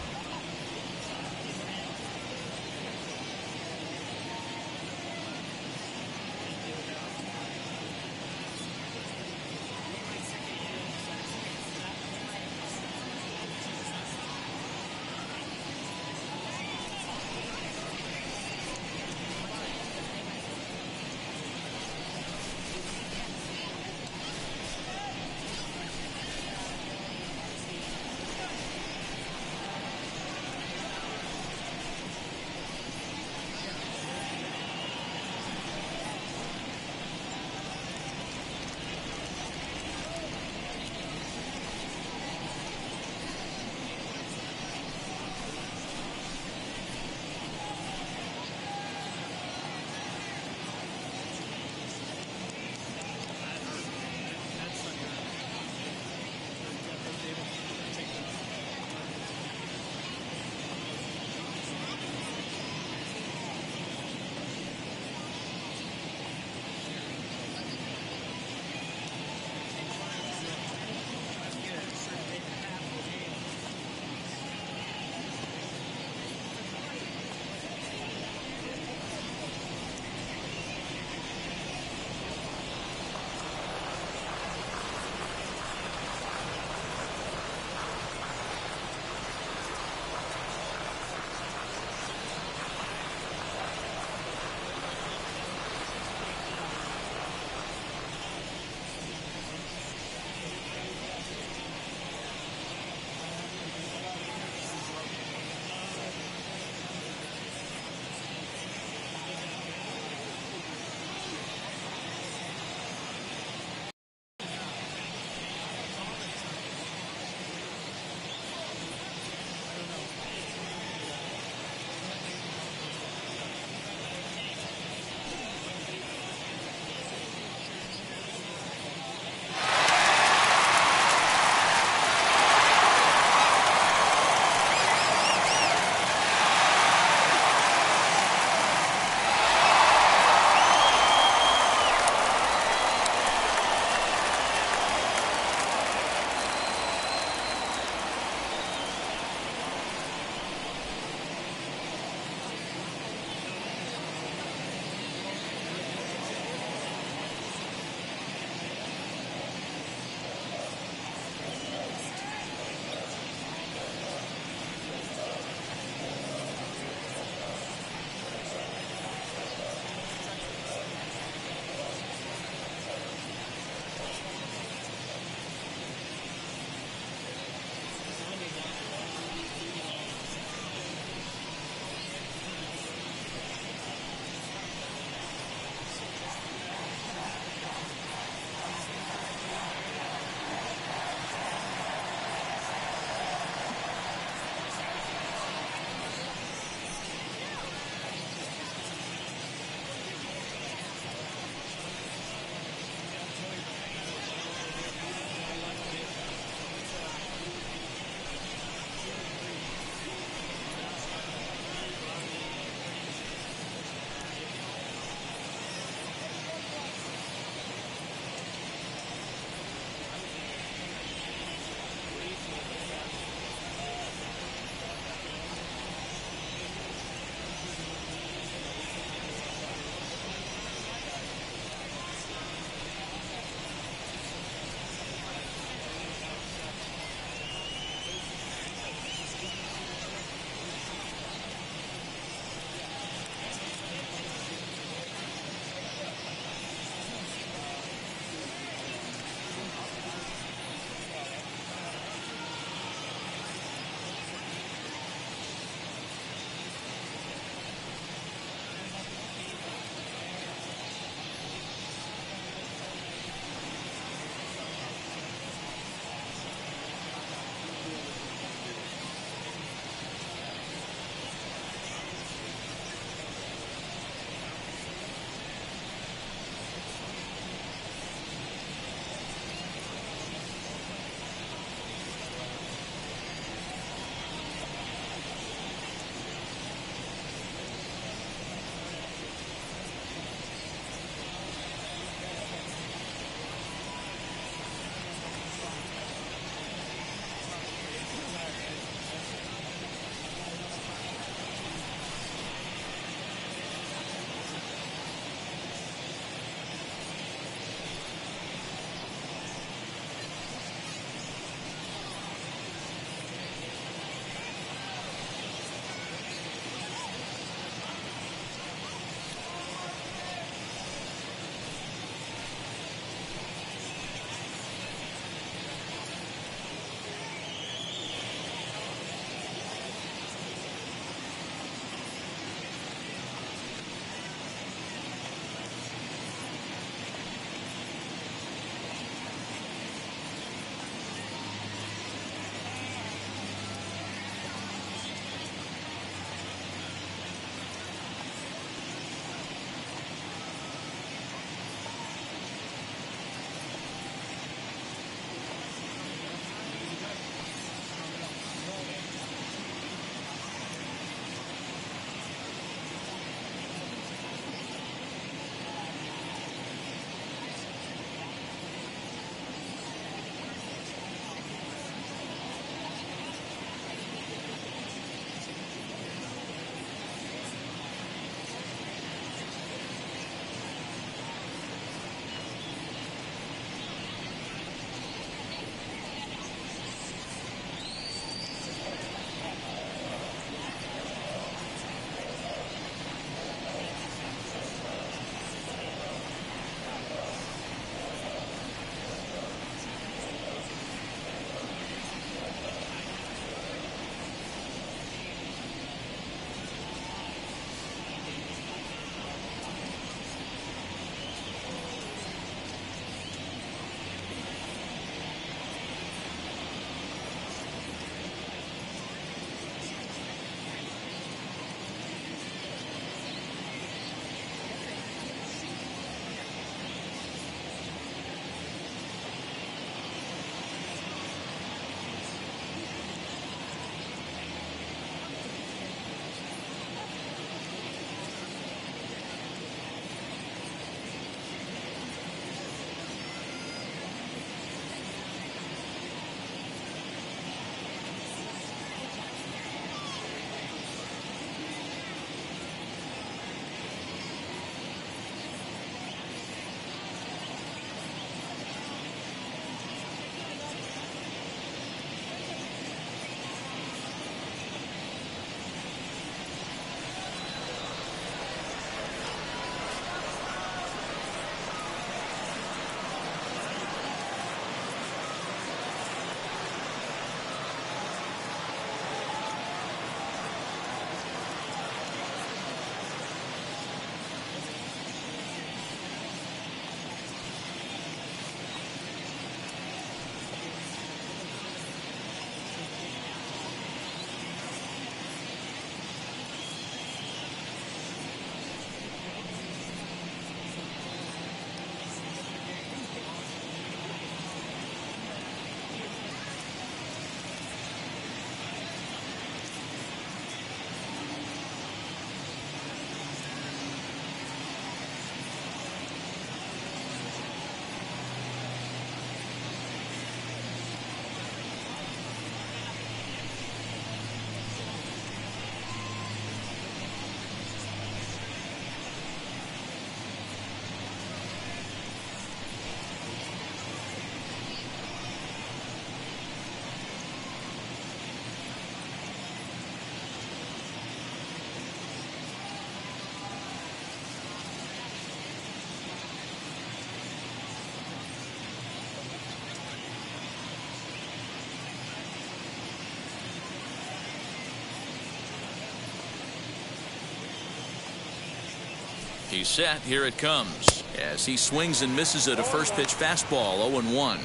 He's set. Here it comes. As he swings and misses at a first pitch fastball. 0-1.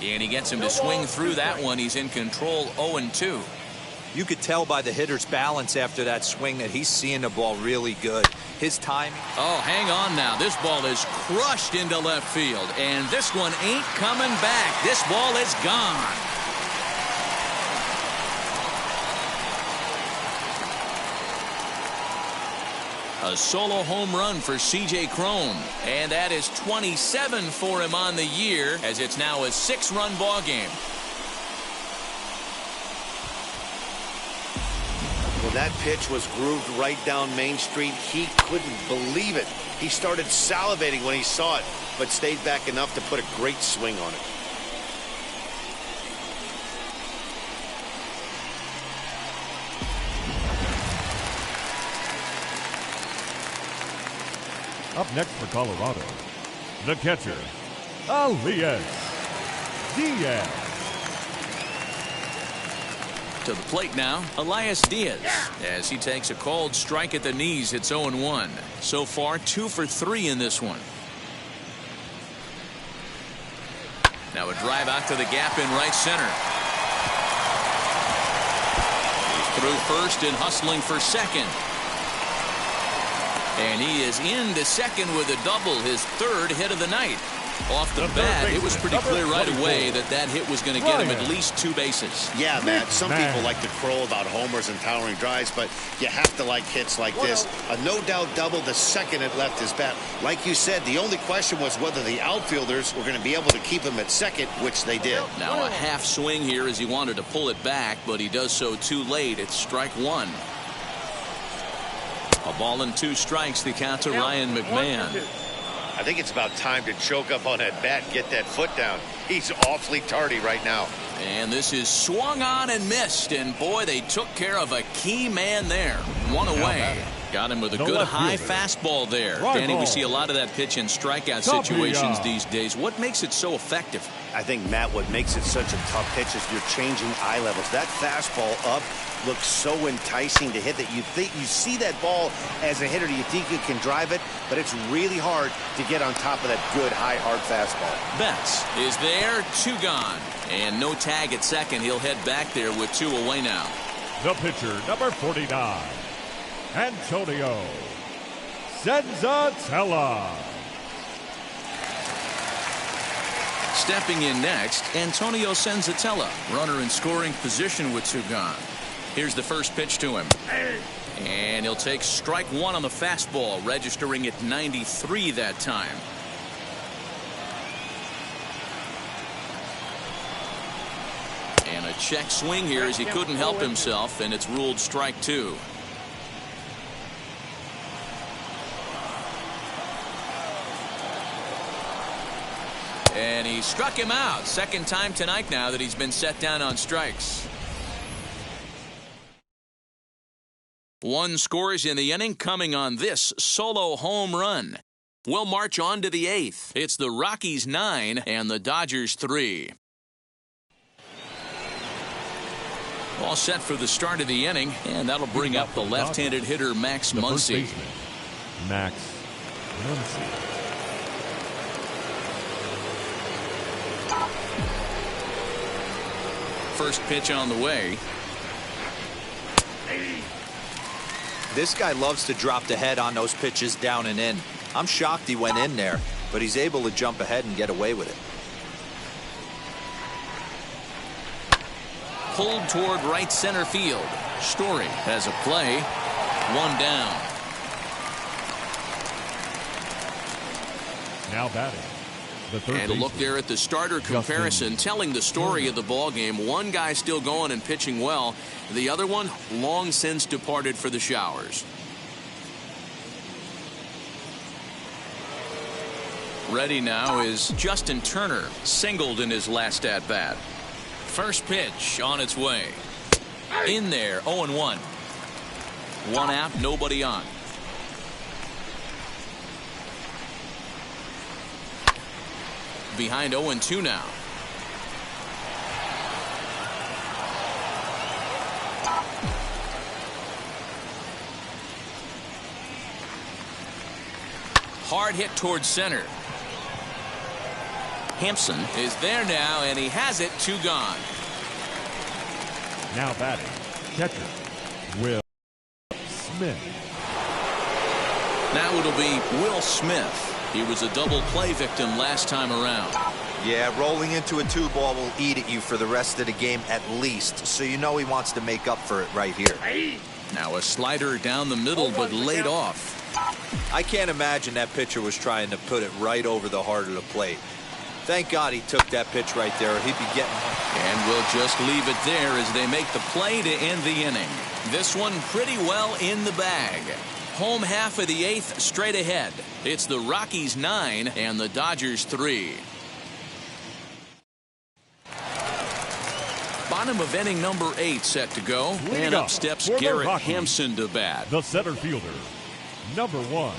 And he gets him to swing through that one. He's in control. 0-2. You could tell by the hitter's balance after that swing that he's seeing the ball really good. His timing. Oh, hang on now. This ball is crushed into left field. And this one ain't coming back. This ball is gone. A solo home run for C.J. Cron. And that is 27 for him on the year, as it's now a 6-run ball game. Well, that pitch was grooved right down Main Street. He couldn't believe it. He started salivating when he saw it, but stayed back enough to put a great swing on it. Up next for Colorado, the catcher, Elias Diaz. To the plate now, Elias Diaz, as he takes a called strike at the knees. It's 0-1. So far, 2 for 3 in this one. Now a drive out to the gap in right center. He's through first and hustling for second. And he is into second with a double, his 3rd hit of the night. Off the bat, it was pretty clear right away that that hit was going to get him at least 2 bases. Yeah, Matt, some people like to crow about homers and towering drives, but you have to like hits like this. A no-doubt double the second it left his bat. Like you said, the only question was whether the outfielders were going to be able to keep him at second, which they did. Now a half swing here as he wanted to pull it back, but he does so too late. It's strike 1. A ball and 2 strikes, the count to Ryan Mcmahon. I think it's about time to choke up on that bat and get that foot down. He's awfully tardy right now. And this is swung on and missed. And boy, they took care of a key man there. 1 away. Got him with a good high fastball there. Danny, we see a lot of that pitch in strikeout situations these days. What makes it so effective? I think, Matt, what makes it such a tough pitch is you're changing eye levels. That fastball up looks so enticing to hit that you think you see that ball as a hitter. You think you can drive it, but it's really hard to get on top of that good high hard fastball. Betts is there, 2 gone, and no tag at second. He'll head back there with 2 away now. The pitcher, number 49, Antonio Senzatella. Stepping in next, Antonio Senzatella, runner in scoring position with 2 gone. Here's the first pitch to him. And he'll take strike 1 on the fastball, registering at 93 that time. And a check swing here as he couldn't help himself, and it's ruled strike 2. And he struck him out. Second time tonight now that he's been set down on strikes. 1 scores in the inning coming on this solo home run. We'll march on to the 8th. It's the Rockies 9 and the Dodgers 3. All set for the start of the inning, and that'll bring up the left-handed hitter Max Munsey. Max Munsey. First pitch on the way. This guy loves to drop the head on those pitches down and in. I'm shocked he went in there, but he's able to jump ahead and get away with it. Pulled toward right center field. Story has a play. 1 down. Now batting. And a look there at the starter comparison, telling the story of the ball game. One guy still going and pitching well. The other one long since departed for the showers. Ready now is Justin Turner, singled in his last at bat. First pitch on its way. In there, 0-1. 1 out, nobody on. Behind 0-2 now. hard hit towards center. Hampson is there now, and he has it. 2 gone. Now batting, catcher, Will Smith. Now it'll be Will Smith. He was a double play victim last time around. Yeah, rolling into a 2-ball will eat at you for the rest of the game at least, so you know he wants to make up for it right here. Now a slider down the middle, but laid off. I can't imagine that pitcher was trying to put it right over the heart of the plate. Thank God he took that pitch right there, or he'd be getting one. And we'll just leave it there as they make the play to end the inning. This one pretty well in the bag. Home half of the 8th straight ahead. It's the Rockies 9 and the Dodgers 3. Bottom of inning number 8 set to go. And up steps Garrett Hampson to bat. The center fielder, number 1.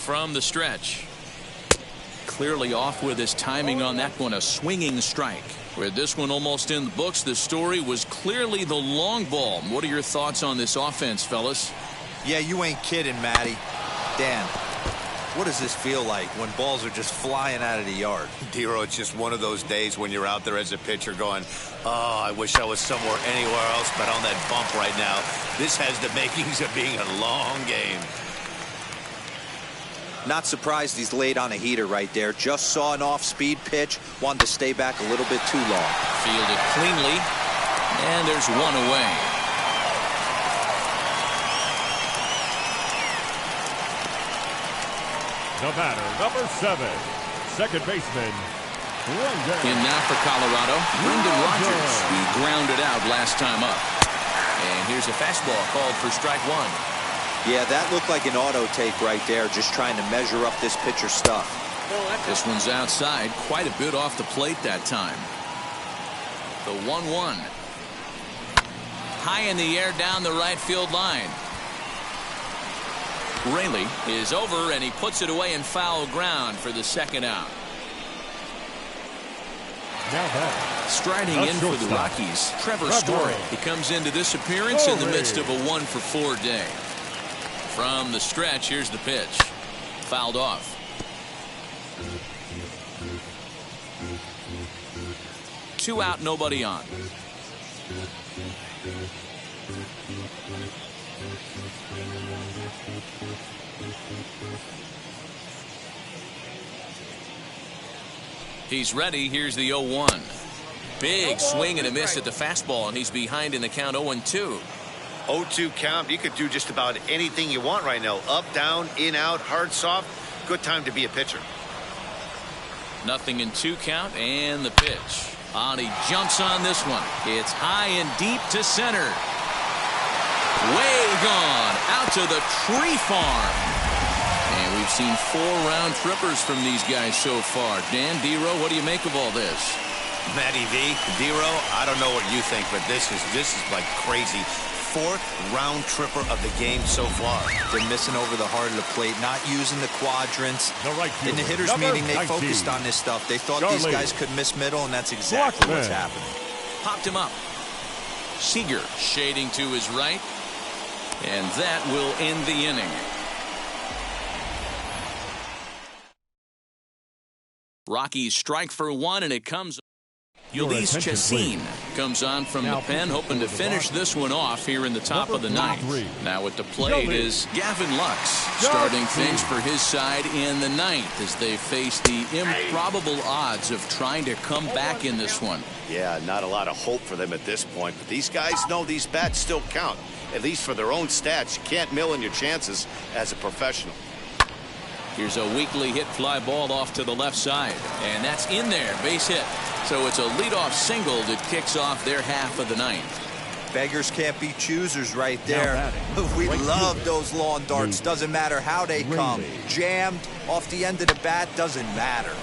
from the stretch. Clearly off with his timing on that one, a swinging strike. With this one almost in the books, the story was clearly the long ball. What are your thoughts on this offense, fellas? Yeah, you ain't kidding, Matty. Dan, what does this feel like when balls are just flying out of the yard? Dero, it's just one of those days when you're out there as a pitcher going, oh, I wish I was somewhere anywhere else but on that bump right now. This has the makings of being a long game. Not surprised he's laid on a heater right there. Just saw an off-speed pitch. Wanted to stay back a little bit too long. Fielded cleanly. And there's one away. The batter, number 7, second baseman, Brendan. In now for Colorado, Brendan Rodgers. He grounded out last time up. And here's a fastball called for strike one. Yeah, that looked like an auto take right there, just trying to measure up this pitcher's stuff. This one's outside, quite a bit off the plate that time. The 1-1. High in the air down the right field line. Rayleigh is over, and he puts it away in foul ground for the second out. Striding in for the Rockies, Trevor Story. He comes into this appearance in the midst of a 1-for-4 day. From the stretch, here's the pitch. Fouled off. Two out, nobody on. He's ready. Here's the 0-1. Big swing and a miss at the fastball, and he's behind in the count 0-2. 0-2 count. You could do just about anything you want right now. Up, down, in, out, hard, soft. Good time to be a pitcher. Nothing in 2 count, and the pitch. And he jumps on this one. It's high and deep to center. Way gone out to the tree farm. And we've seen 4 round trippers from these guys so far. Dan, Dero, what do you make of all this? Matty V, Dero, I don't know what you think, but this is like crazy. 4th round tripper of the game so far. They're missing over the heart of the plate, not using the quadrants. In the hitters meeting, they focused on this stuff. They thought these guys could miss middle, and that's exactly what's happening. Popped him up. Seeger shading to his right. And that will end the inning. Rockies strike for 1, and it comes. Ulysses Chassin comes on from the pen, hoping to finish this one off here in the top of the 9th. Now at the plate is Gavin Lux, starting things for his side in the 9th as they face the improbable odds of trying to come back in this one. Yeah, not a lot of hope for them at this point, but these guys know these bats still count, at least for their own stats. You can't mill in your chances as a professional. Here's a weakly hit fly ball off to the left side, and that's in there, base hit. So it's a leadoff single that kicks off their half of the 9th. Beggars can't be choosers right there. We love those lawn darts. Doesn't matter how they come. Jammed off the end of the bat, doesn't matter.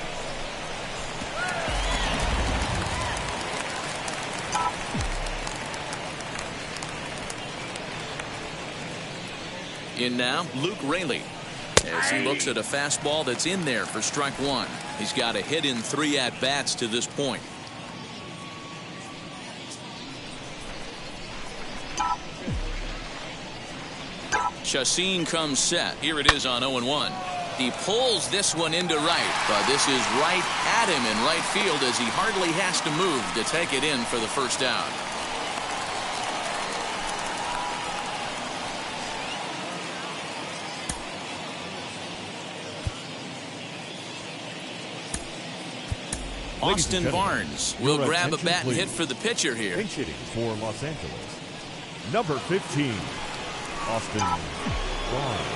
In now, Luke Rayleigh, as he looks at a fastball that's in there for strike 1. He's got a hit in 3 at-bats to this point. Chassin comes set. Here it is on 0-1. He pulls this one into right, but this is right at him in right field as he hardly has to move to take it in for the first out. Austin Barnes will grab a bat and hit for the pitcher here. Pinch hitting for Los Angeles, number 15, Austin Barnes.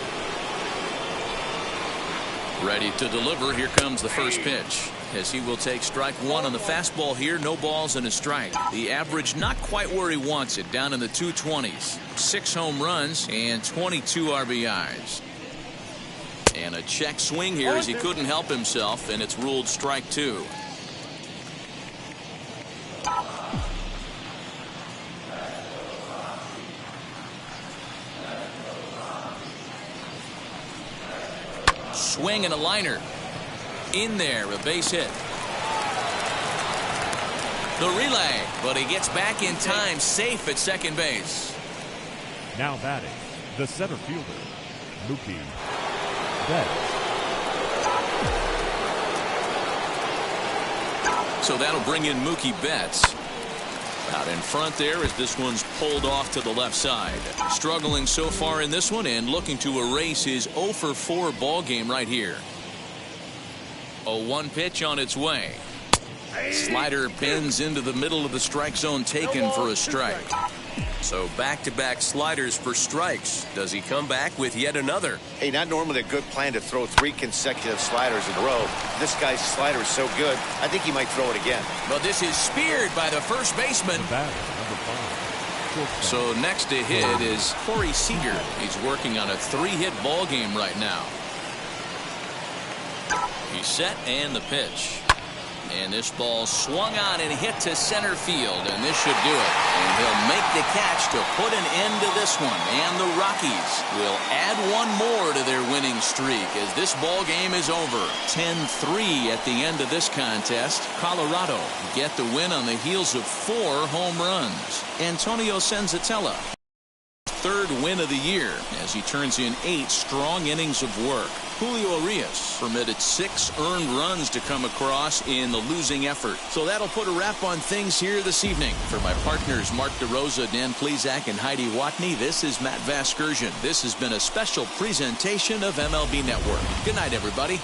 Ready to deliver. Here comes the first pitch, as he will take strike 1 on the fastball here. No balls and a strike. The average not quite where he wants it, down in the 220s. 6 home runs and 22 RBIs. And a check swing here as he couldn't help himself, and it's ruled strike 2. Swing and a liner. In there, a base hit. The relay, but he gets back in time, safe at second base. Now batting, the center fielder, Mookie Betts. So that'll bring in Mookie Betts. Out in front there as this one's pulled off to the left side. Struggling so far in this one and looking to erase his 0 for 4 ball game right here. A 1 pitch on its way. Slider pins into the middle of the strike zone, taken for a strike. So back-to-back sliders for strikes. Does he come back with yet another? Hey, not normally a good plan to throw 3 consecutive sliders in a row. This guy's slider is so good, I think he might throw it again. But this is speared by the first baseman. So next to hit is Corey Seeger. He's working on a 3-hit ball game right now. He's set and the pitch. And this ball swung on and hit to center field, and this should do it. And he'll make the catch to put an end to this one. And the Rockies will add 1 more to their winning streak as this ball game is over. 10-3 at the end of this contest. Colorado get the win on the heels of 4 home runs. Antonio Senzatella, 3rd win of the year as he turns in 8 strong innings of work. Julio Urias permitted 6 earned runs to come across in the losing effort. So that'll put a wrap on things here this evening. For my partners Mark DeRosa, Dan Plezak, and Heidi Watney, this is Matt Vasgersian. This has been a special presentation of MLB Network. Good night, everybody.